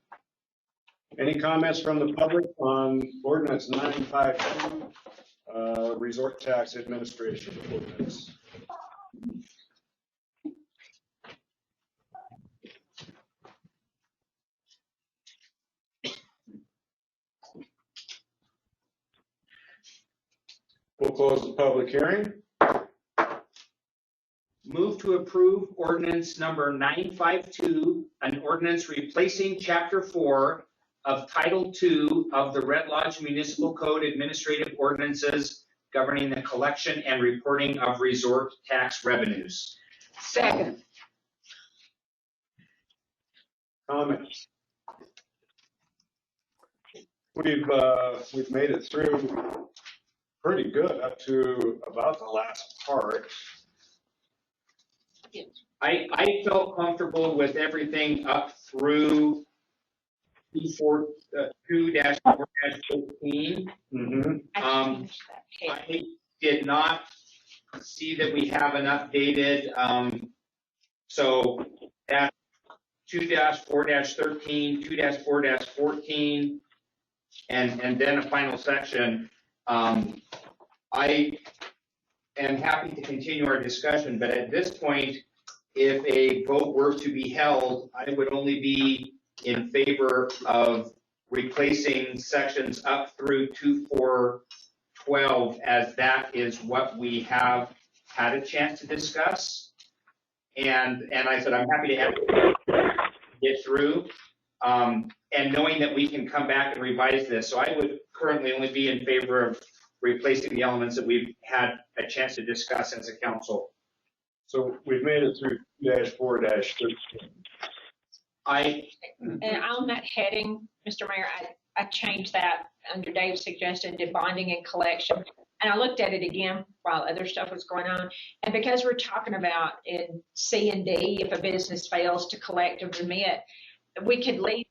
Any comments from the public on ordinance 952, resort tax administration ordinance? We'll close the public hearing. Move to approve ordinance number 952, an ordinance replacing chapter 4 of Title II of the Red Lodge Municipal Code Administrative Ordinances governing the collection and reporting of resort tax revenues. Second. Comments? We've made it through pretty good up to about the last part. I felt comfortable with everything up through 2-4-14. I did not see that we have an updated, so that 2-4-13, 2-4-14, and then a final section. I am happy to continue our discussion, but at this point, if a vote were to be held, I would only be in favor of replacing sections up through 2-4-12, as that is what we have had a chance to discuss. And I said, I'm happy to get through, and knowing that we can come back and revise this. So I would currently only be in favor of replacing the elements that we've had a chance to discuss as a council. So we've made it through 2-4-13. And on that heading, Mr. Mayor, I changed that under Dave's suggestion to bonding and collection. And I looked at it again while other stuff was going on. And because we're talking about in C and D, if a business fails to collect or remit, we could leave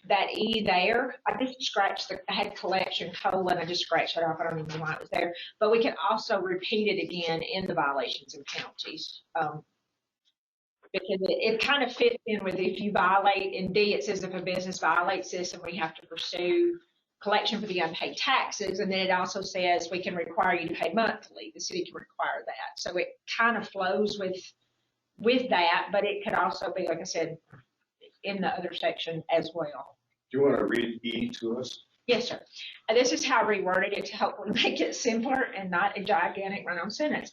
that E there. I just scratched I had collection colon, I just scratched it off. I don't even know why it was there. But we can also repeat it again in the violations and penalties. Because it kind of fits in with if you violate, in D it says if a business violates this and we have to pursue collection for the unpaid taxes, and then it also says we can require you to pay monthly. The city can require that. So it kind of flows with that, but it could also be, like I said, in the other section as well. Do you want to read E to us? Yes, sir. And this is how I reworded it to hopefully make it simpler and not a gigantic run-on sentence.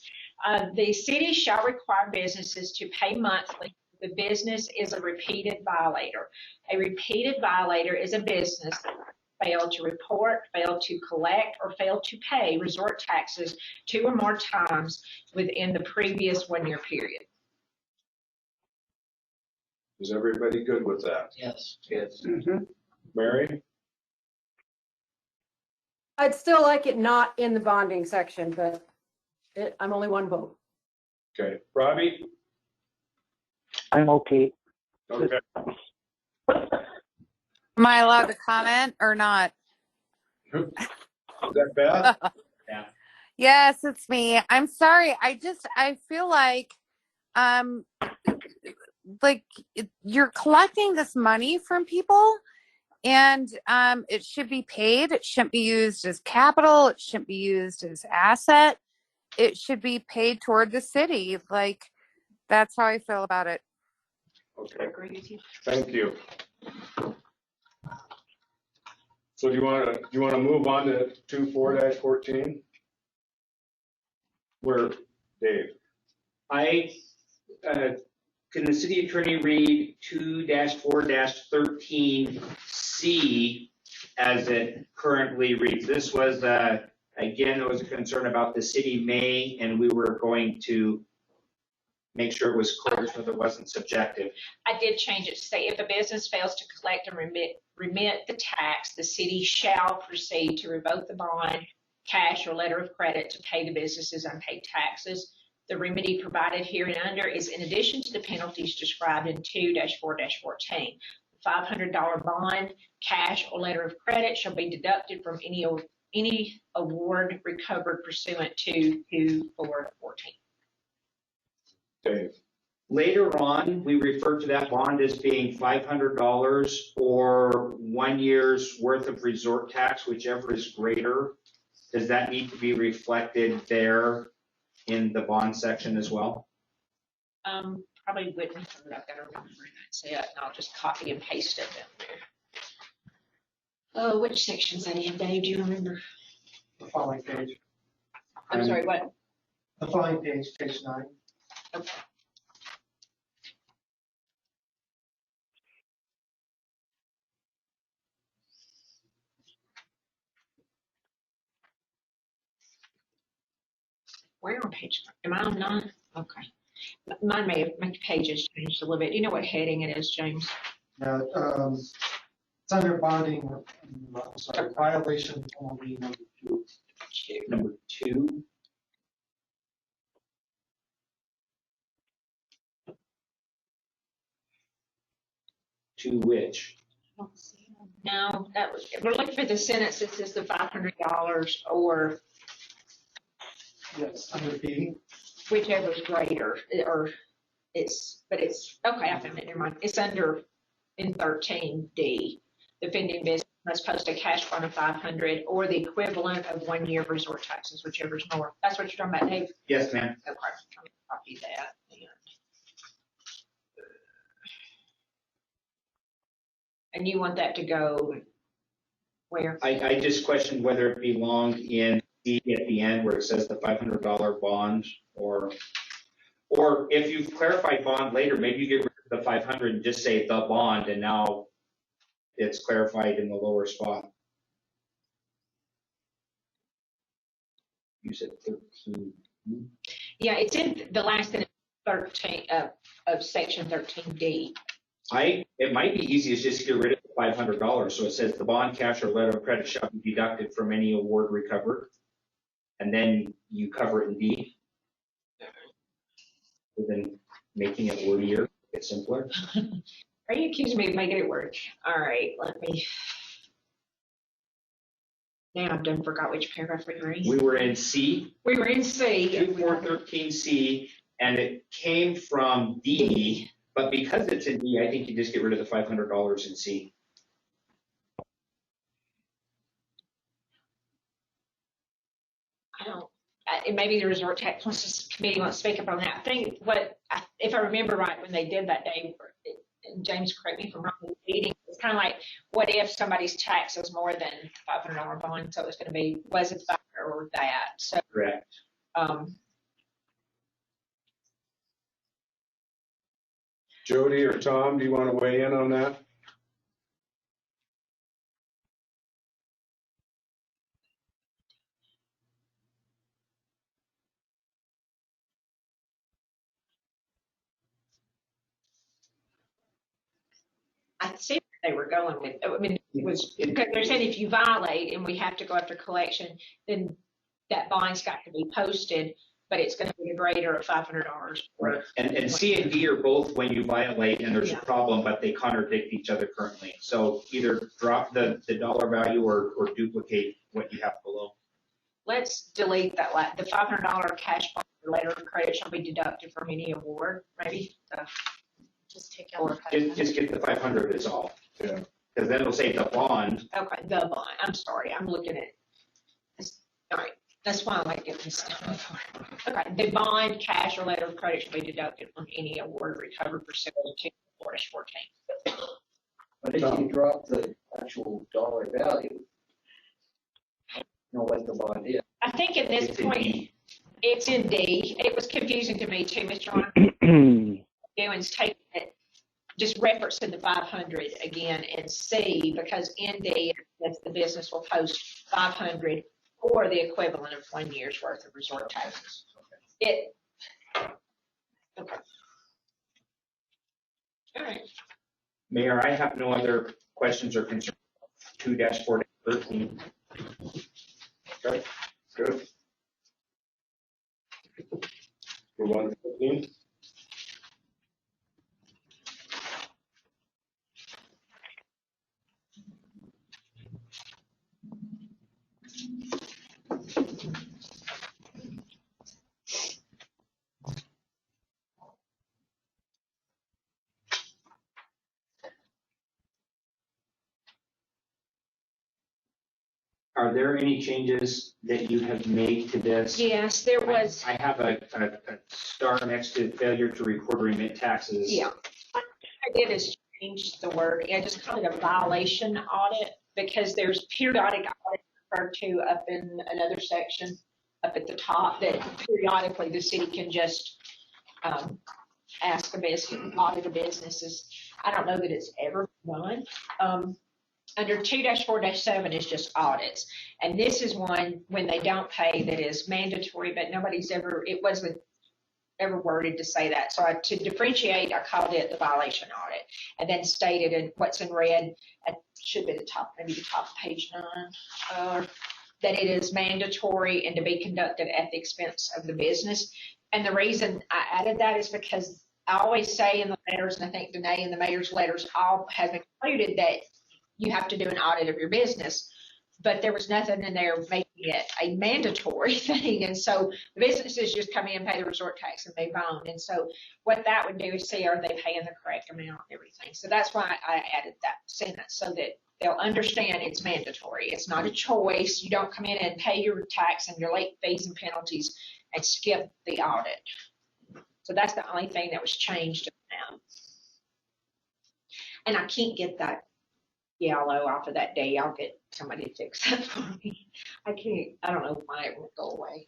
The city shall require businesses to pay monthly. The business is a repeated violator. A repeated violator is a business that failed to report, failed to collect, or failed to pay resort taxes 2 or more times within the previous 1-year period. Is everybody good with that? Yes. Yes. Mary? I'd still like it not in the bonding section, but I'm only one vote. Okay. Robbie? I'm okay. Okay. Am I allowed to comment or not? Is that Beth? Yeah. Yes, it's me. I'm sorry. I feel like you're collecting this money from people, and it should be paid. It shouldn't be used as capital. It shouldn't be used as asset. It should be paid toward the city. Like, that's how I feel about it. Okay. I agree with you. Thank you. So do you want to move on to 2-4-14? Where, Dave? Can the city attorney read 2-4-13C as it currently reads? This was, again, there was a concern about the city may, and we were going to make sure it was clear so that it wasn't subjective. I did change it to say if a business fails to collect and remit the tax, the city shall proceed to revoke the bond, cash, or letter of credit to pay the business's unpaid taxes. The remedy provided hereunder is in addition to the penalties described in 2-4-14. The $500 bond, cash, or letter of credit shall be deducted from any award recovered pursuant to 2-4-14. Dave. Later on, we refer to that bond as being $500 or 1 year's worth of resort tax, whichever is greater. Does that need to be reflected there in the bond section as well? Probably wouldn't, but I've got to remember and say it, and I'll just copy and paste it down there. Oh, which section's that in, Dave? Do you remember? The following page. I'm sorry, what? The following page, page 9. Okay. Where on page, am I on 9? Okay. Mine may have, my page has changed a little bit. Do you know what heading it is, James? Yeah, it's under bonding, I'm sorry, violation penalty number 2. Number 2. To which? No, that was, we're looking for the sentence that says the $500 or Yes, under B. whichever is greater, or but it's, okay, I found it, never mind. It's under, in 13D, the offending business must post a cash bond of 500 or the equivalent of 1 year of resort taxes, whichever is more. That's what you're talking about, Dave? Yes, ma'am. Okay, I'm gonna copy that. And you want that to go where? I just questioned whether it belonged in D at the end where it says the $500 bond, or if you've clarified bond later, maybe you get rid of the 500 and just say the bond, and now it's clarified in the lower spot. You said 13. Yeah, it's in the last in 13 of section 13D. It might be easiest just to get rid of the $500. So it says the bond, cash, or letter of credit shall be deducted from any award recovered. And then you cover it in D. And then making it wordier, it's simpler. Are you accusing me of making it work? All right, let me. Now I've done forgot which paragraph we were in. We were in C. We were in C. 2413C, and it came from D. But because it's in D, I think you just get rid of the $500 in C. I don't, maybe the resort tax committee wants to speak up on that. I think if I remember right, when they did that day, and James, correct me if I'm wrong, in the meeting, it's kind of like, what if somebody's tax was more than $500 bond? So it's going to be, was it 500 or that? So, correct. Jody or Tom, do you want to weigh in on that? I see where they were going with, I mean, it was, because they're saying if you violate and we have to go after collection, then that bond's got to be posted, but it's going to be a greater of $500. Right. And C and D are both when you violate and there's a problem, but they contradict each other currently. So either drop the dollar value or duplicate what you have below. Let's delete that, the $500 cash bond or letter of credit shall be deducted from any award, maybe. Just take out. Just get the 500 is all. Yeah. Because then it'll say the bond. Okay, the bond. I'm sorry, I'm looking at this. All right, that's why I like getting this stuff. Okay, the bond, cash, or letter of credit shall be deducted from any award recovered pursuant to 4-14. But if you drop the actual dollar value, you know what the bond is. I think at this point, it's in D. It was confusing to me too, Mr. Ron. Doing's taking it, just referencing the 500 again in C, because in D, the business will post 500 or the equivalent of 1 year's worth of resort taxes. Okay. All right. Mayor, I have no other questions or concerns. 2-4-13. Okay, good. Move on to 15. Are there any changes that you have made to this? Yes, there was. I have a star next to failure to record remit taxes. Yeah. What I did is change the word. I just called it a violation audit because there's periodic audit referred to up in another section up at the top that periodically the city can just ask a business, audit a business. I don't know that it's ever done. Under 2-4-7 is just audits. And this is one when they don't pay that is mandatory, but it wasn't ever worded to say that. So to differentiate, I called it the violation audit, and then stated in what's in red, should be the top, maybe the top of page 9, that it is mandatory and to be conducted at the expense of the business. And the reason I added that is because I always say in the letters, and I think Danae in the mayor's letters all have included that you have to do an audit of your business, but there was nothing in there making it a mandatory thing. And so the businesses just come in, pay the resort tax, and move on. And so what that would do is see, are they paying the correct amount and everything. So that's why I added that sentence, so that they'll understand it's mandatory. It's not a choice. You don't come in and pay your tax and your late fees and penalties and skip the audit. So that's the only thing that was changed now. And I can't get that yellow off of that day. I'll get somebody to fix that for me. I don't know why it won't go away.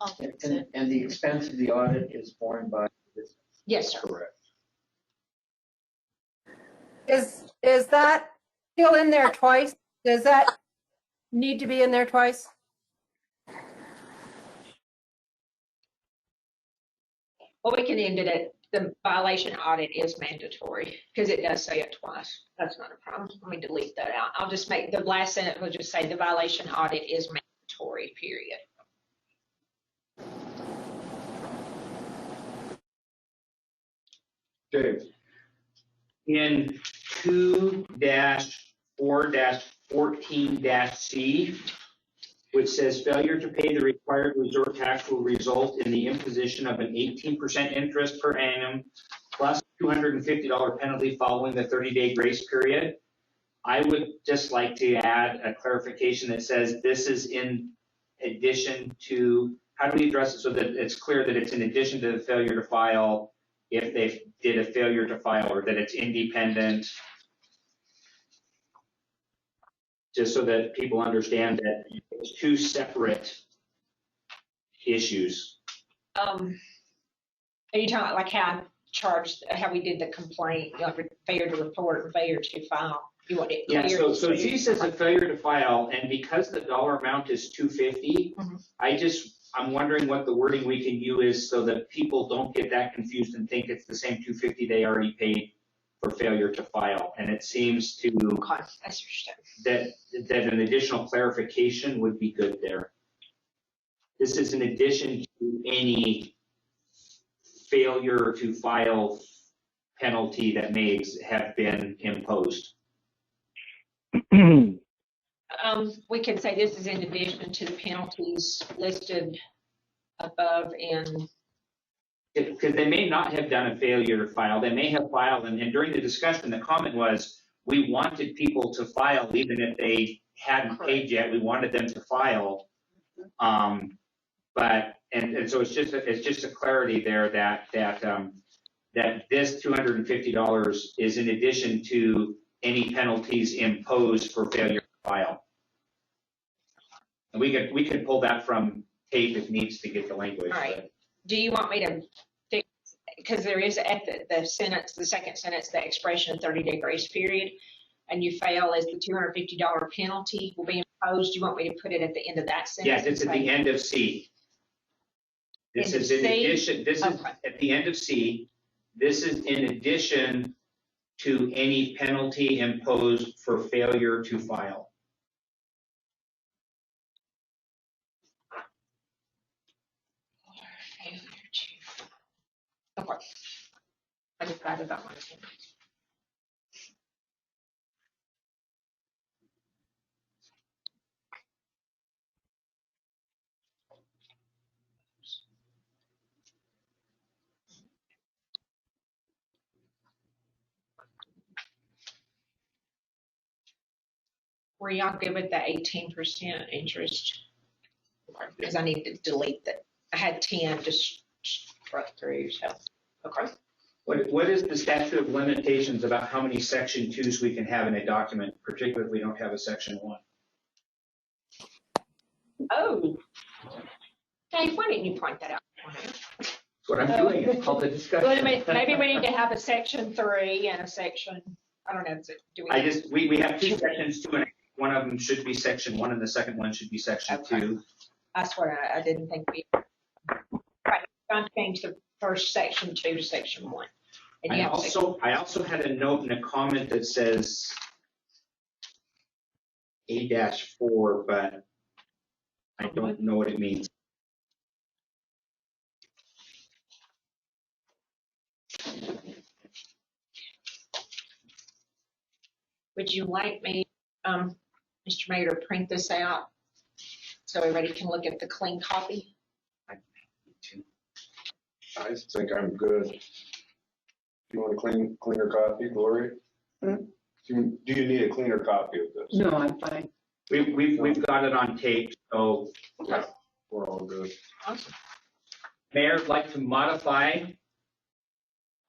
And the expense of the audit is borne by the business. Yes, sir. Correct. Is that still in there twice? Does that need to be in there twice? Well, we can end it at the violation audit is mandatory, because it does say it twice. That's not a problem. Let me delete that out. I'll just make the last sentence will just say the violation audit is mandatory, period. Okay. In 2-4-14-C, which says failure to pay the required resort tax will result in the imposition of an 18% interest per annum plus $250 penalty following the 30-day grace period. I would just like to add a clarification that says this is in addition to, how do we address it so that it's clear that it's in addition to the failure to file if they did a failure to file, or that it's independent? Just so that people understand that it's two separate issues. Are you talking about like how we did the complaint, you know, failure to report and failure to file? You want it Yeah, clear? so she says a failure to file, and because the dollar amount is $250, I'm wondering what the wording we can use is so that people don't get that confused and think it's the same $250 they already paid for failure to file. And it seems to that an additional clarification would be good there. This is in addition to any failure to file penalty that may have been imposed. We can say this is in addition to the penalties listed above in. Because they may not have done a failure to file. They may have filed, and during the discussion, the comment was, we wanted people to file even if they hadn't paid yet. We wanted them to file. But so it's just a clarity there that this $250 is in addition to any penalties imposed for failure to file. And we could pull that from tape if needs to get the language. All right. Do you want me to fix, because there is at the sentence, the second sentence, the expression 30-day grace period, and you fail as the $250 penalty will be imposed. Do you want me to put it at the end of that sentence? Yes, it's at the end of C. This is in addition, this is at the end of C. This is in addition to any penalty imposed for failure to file. Okay. I just added that one. Were y'all good with the 18% interest? Because I need to delete that. I had 10 just struck through, so, okay. What is the statute of limitations about how many section 2s we can have in a document, particularly if we don't have a section 1? Oh. Dave, why didn't you point that out? That's what I'm doing. It's called the discussion. Well, maybe we need to have a section 3 and a section, I don't know, do we? We have two sections 2 and one of them should be section 1 and the second one should be section 2. That's what I didn't think we, right, I'm trying to change the first section 2 to section 1. And I you have also had a note and a comment that says A-4, but I don't know what it means. Would you like me, Mr. Mayor, to print this out so everybody can look at the clean copy? I think I'm good. You want a cleaner copy, Gloria? Hmm? Do you need a cleaner copy of this? No, I'm fine. We've got it on tape, so Yeah, we're all good. Awesome. Mayor, I'd like to modify.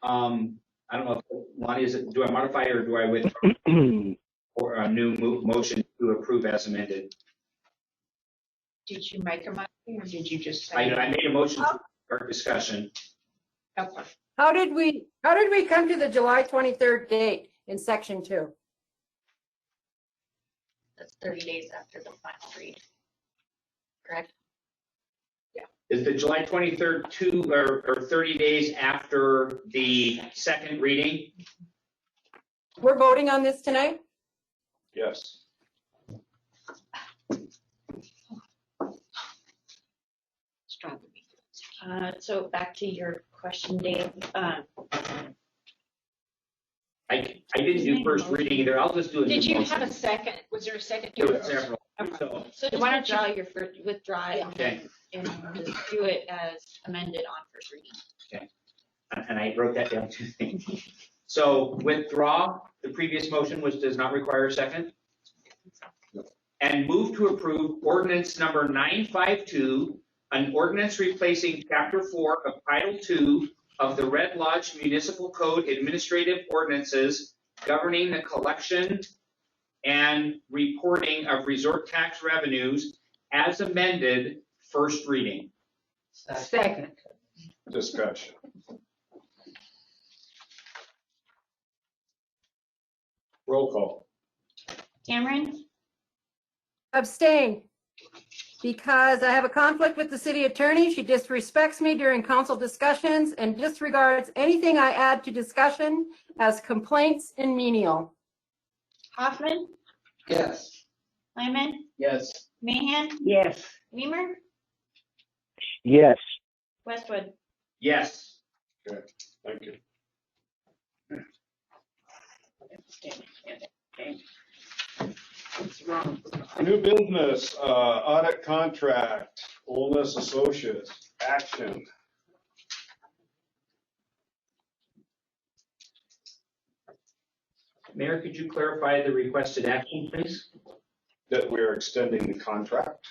I don't know if Lonnie, do I modify or do I withdraw or a new motion to approve as amended? Did you make a motion or did you just say? I made a motion to start discussion. Okay. How did we come to the July 23rd date in section 2? That's 30 days after the final read. Correct? Is the July 23rd 2 or 30 days after the second reading? We're voting on this tonight? Yes. So back to your question, Dave. I didn't do first reading either. I'll just do a new Did you motion. have a second? Was there a second? There were several. Okay. So just Why don't you- withdraw your first, withdraw it Okay. and just do it as amended on first reading. Okay. And I wrote that down too. So withdraw the previous motion, which does not require a second. And move to approve ordinance number 952, an ordinance replacing chapter 4 of title 2 of the Red Lodge Municipal Code Administrative Ordinances governing the collection and reporting of resort tax revenues as amended, first reading. Second. Discussion. Roll call. Cameron, Abstain. Because I have a conflict with the city attorney. She disrespects me during council discussions and disregards anything I add to discussion as complaints and menial. Hoffman, Yes. Lyman, Yes. Mahan, Yes. Weimer, Yes. Westwood. Yes. Okay, thank you. What's wrong? New business, audit contract, Oldness Associates, action. Mayor, could you clarify the requested action, please? That we're extending the contract,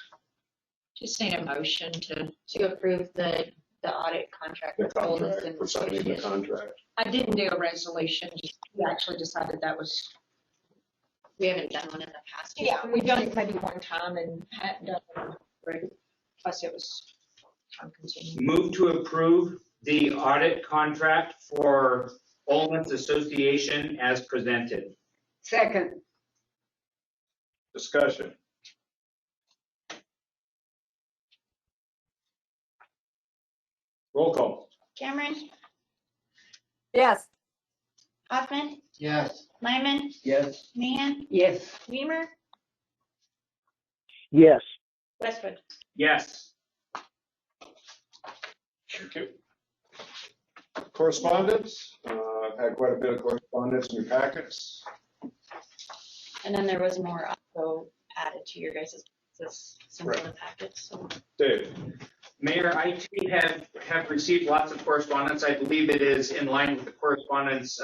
Just need a motion to. To approve the audit contract. the with Oldham contract, and for signing the Associates. contract. I didn't do a resolution. We actually decided that was. We haven't done one in the past. Yeah, we've done it maybe one time and hadn't done it. Plus it was time consuming. Move to approve the audit contract for Olmans Association as presented. Second. Discussion. Roll call. Cameron, Yes. Hoffman, Yes. Lyman, Yes. Mahan, Yes. Weimer, Yes. Westwood. Yes. Thank you. Correspondence, I've had quite a bit of correspondence in your packets. And then there was more also added to your guys' similar packets. So. Dave. Mayor, I too have received lots of correspondence. I believe it is in line with the correspondence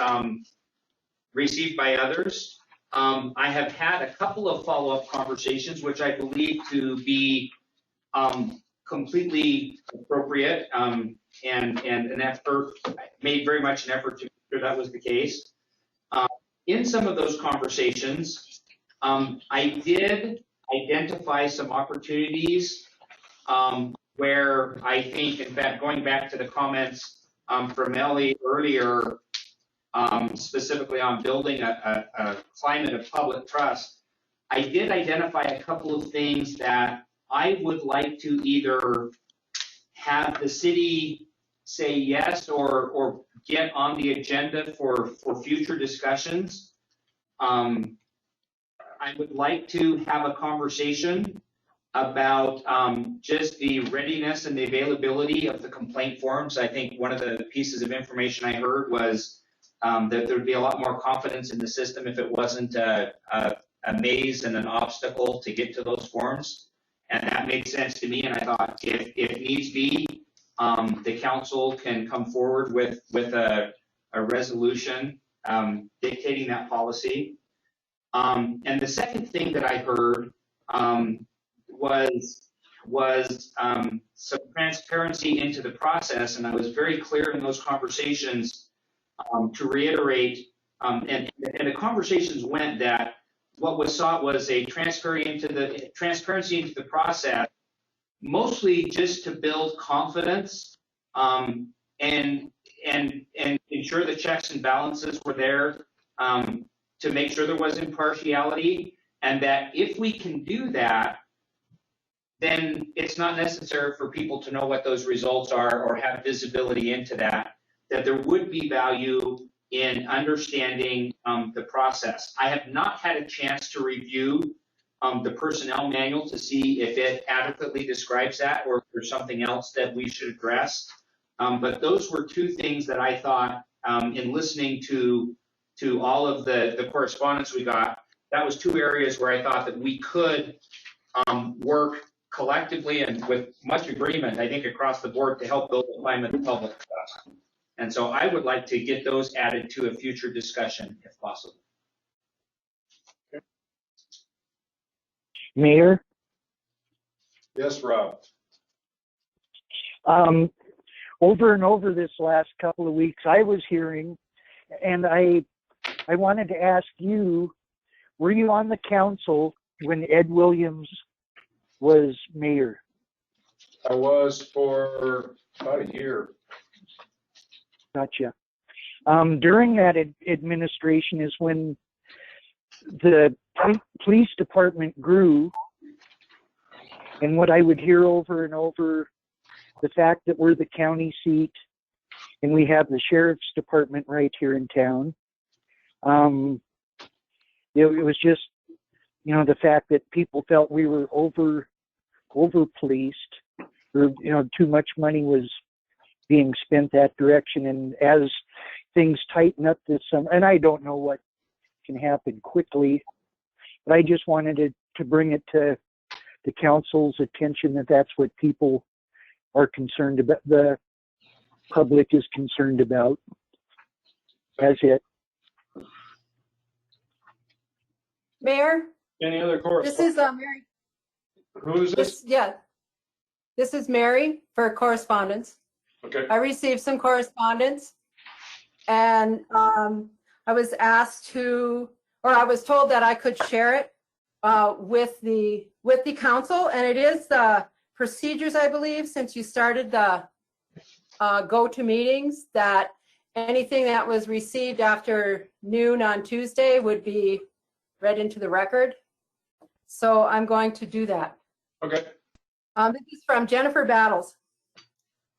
received by others. I have had a couple of follow-up conversations, which I believe to be completely appropriate and an effort, made very much an effort to make sure that was the case. In some of those conversations, I did identify some opportunities where I think, in fact, going back to the comments from Ellie earlier, specifically on building a climate of public trust, I did identify a couple of things that I would like to either have the city say yes or get on the agenda for future discussions. I would like to have a conversation about just the readiness and the availability of the complaint forms. I think one of the pieces of information I heard was that there would be a lot more confidence in the system if it wasn't a maze and an obstacle to get to those forms. And that made sense to me. And I thought if needs be, the council can come forward with a resolution dictating that policy. And the second thing that I heard was some transparency into the process, and I was very clear in those conversations to reiterate, and the conversations went that what was sought was a transparency into the process, mostly just to build confidence and ensure the checks and balances were there, to make sure there was impartiality, and that if we can do that, then it's not necessary for people to know what those results are or have visibility into that there would be value in understanding the process. I have not had a chance to review the personnel manual to see if it adequately describes that or if there's something else that we should address. But those were two things that I thought in listening to all of the correspondence we got, that was two areas where I thought that we could work collectively and with much agreement, I think, across the board to help build the climate of public trust. And so I would like to get those added to a future discussion if possible. Mayor? Yes, Rob. Over and over this last couple of weeks, I was hearing, and I wanted to ask you, were you on the council when Ed Williams was mayor? I was for about a year. Gotcha. During that administration is when the police department grew, and what I would hear over and over, the fact that we're the county seat and we have the sheriff's department right here in town. It was just, the fact that people felt we were over policed, or, too much money was being spent that direction. And as things tighten up this summer, and I don't know what can happen quickly, but I just wanted to bring it to the council's attention that that's what people are concerned about, the public is concerned about. That's it. Mayor, Any other this correspondence? is Mary. Who is this? This is Mary for correspondence. Okay. I received some correspondence, and I was I was told that I could share it with the council, and it is the procedures, I believe, since you started the go-to meetings, that anything that was received after noon on Tuesday would be read into the record. So I'm going to do that. Okay. This is from Jennifer Battles.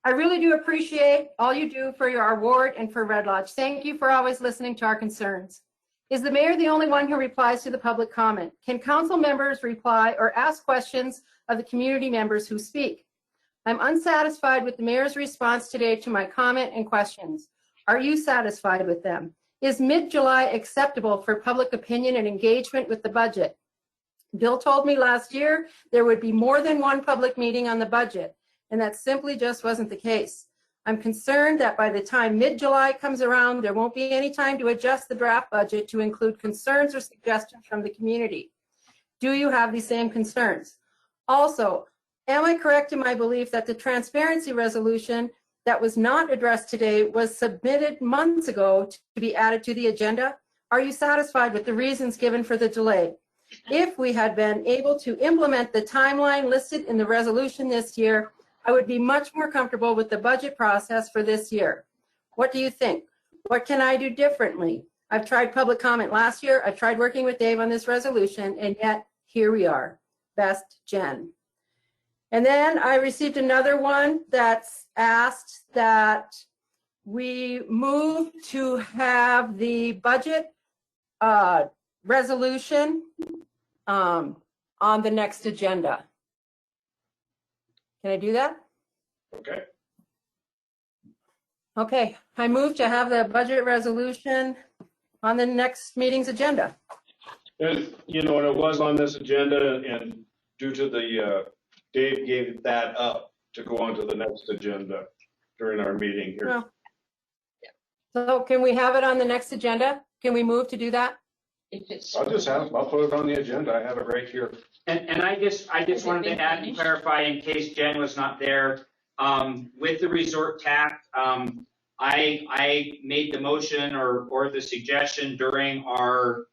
I really do appreciate all you do for our ward and for Red Lodge. Thank you for always listening to our concerns. Is the mayor the only one who replies to the public comment? Can council members reply or ask questions of the community members who speak? I'm unsatisfied with the mayor's response today to my comment and questions. Are you satisfied with them? Is mid-July acceptable for public opinion and engagement with the budget? Bill told me last year there would be more than one public meeting on the budget, and that simply just wasn't the case. I'm concerned that by the time mid-July comes around, there won't be any time to adjust the draft budget to include concerns or suggestions from the community. Do you have the same concerns? Also, am I correct in my belief that the transparency resolution that was not addressed today was submitted months ago to be added to the agenda? Are you satisfied with the reasons given for the delay? If we had been able to implement the timeline listed in the resolution this year, I would be much more comfortable with the budget process for this year. What do you think? What can I do differently? I've tried public comment last year. I've tried working with Dave on this resolution, and yet here we are. Best Jen. And then I received another one that's asked that we move to have the budget resolution on the next agenda. Can I do that? Okay. Okay, I move to have the budget resolution on the next meeting's agenda. And, you know, and it was on this agenda, and due to the, Dave gave that up to go on to the next agenda during our meeting here. Well, so can we have it on the next agenda? Can we move to do that? I'll put it on the agenda. I have it right here. And I just wanted to add and clarify in case Jen was not there, with the resort tax, I made the motion or the suggestion during our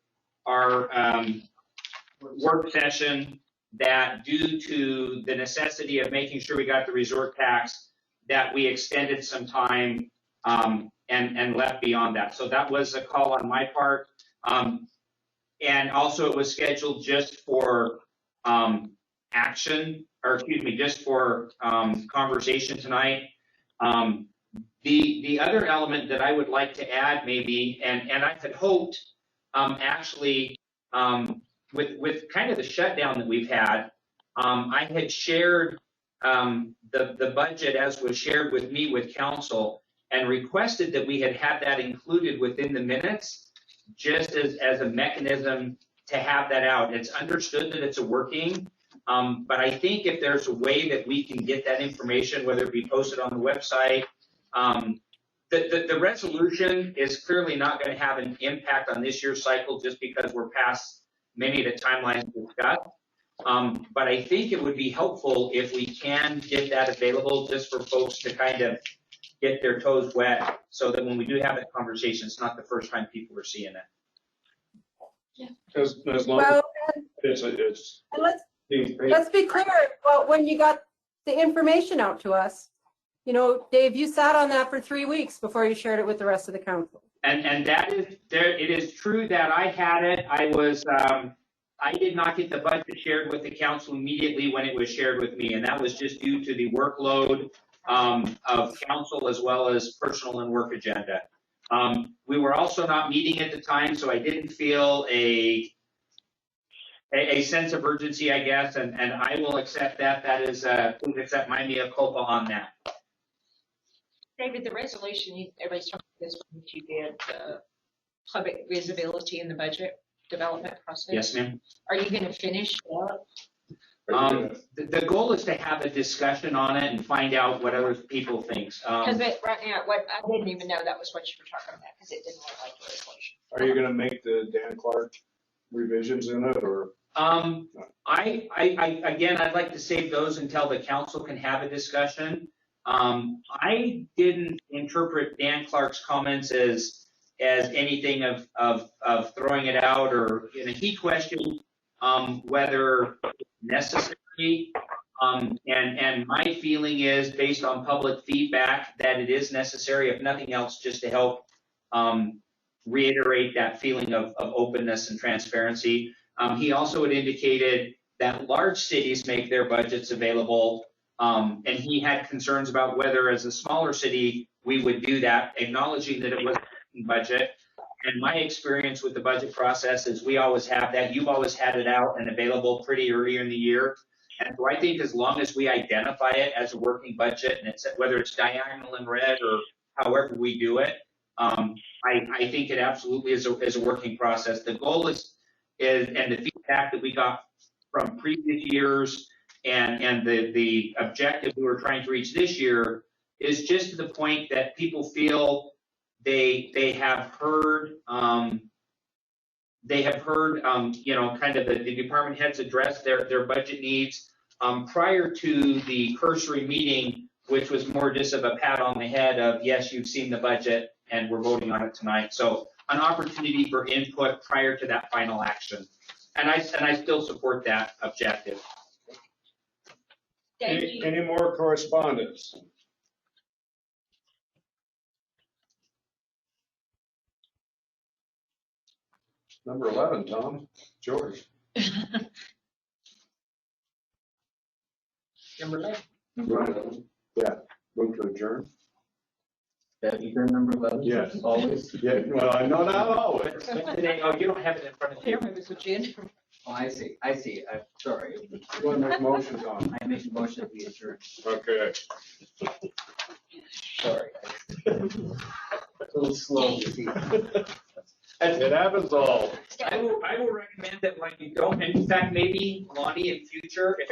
work session that due to the necessity of making sure we got the resort tax, that we extended some time, and left beyond that. So that was a call on my part. And also it was scheduled just for action, or excuse me, just for conversation tonight. The other element that I would like to add maybe, and I had hoped actually with kind of the shutdown that we've had, I had shared the budget as was shared with me with council and requested that we had that included within the minutes, just as a mechanism to have that out. It's understood that it's a working, but I think if there's a way that we can get that information, whether it be posted on the website, the resolution is clearly not going to have an impact on this year's cycle just because we're past many of the timelines discussed. But I think it would be helpful if we can get that available just for folks to kind of get their toes wet so that when we do have that conversation, it's not the first time people are seeing it. Yeah. As long as it's Let's be clear. Well, when you got the information out to us, you know, Dave, you sat on that for 3 weeks before you shared it with the rest of the council. And that is there. It is true that I had it. I did not get the budget shared with the council immediately when it was shared with me, and that was just due to the workload of council as well as personal and work agenda. We were also not meeting at the time, so I didn't feel a sense of urgency, I guess, and I will accept that. That is, please accept my mea culpa on that. David, the resolution, everybody's talking about this when you did public visibility in the budget development process. Yes, ma'am. Are you going to finish that? The goal is to have a discussion on it and find out what other people think. Because right now, I didn't even know that was what you were talking about because it didn't look like the resolution. Are you going to make the Dan Clark revisions in it, or? Again, I'd like to save those until the council can have a discussion. I didn't interpret Dan Clark's comments as anything of throwing it out, or he questioned whether necessary. And my feeling is, based on public feedback, that it is necessary, if nothing else, just to help reiterate that feeling of openness and transparency. He also had indicated that large cities make their budgets available, and he had concerns about whether, as a smaller city, we would do that, acknowledging that it was a budget. And my experience with the budget process is we always have that. You've always had it out and available pretty early in the year. And so I think as long as we identify it as a working budget, and it's whether it's diagonal in red or however we do it, I think it absolutely is a working process. The goal is and the feedback that we got from previous years and the objective we were trying to reach this year is just to the point that people feel they have heard kind of the department heads address their budget needs prior to the cursory meeting, which was more just of a pat on the head of, yes, you've seen the budget and we're voting on it tonight. So an opportunity for input prior to that final action. And I still support that objective. Any more correspondence? Number 11, Tom, George. Number 11. Yeah, move to adjourn. That you heard number 11? Yes. Always? Yeah, well, I know not always. Today, oh, you don't have it in front of you. Jim. Oh, I see, I'm sorry. You want to make motions on? I make a motion that we adjourn. Okay. Sorry. A little slow this evening. It happens all. I will recommend that when you don't, and in fact, maybe Lonnie in future, if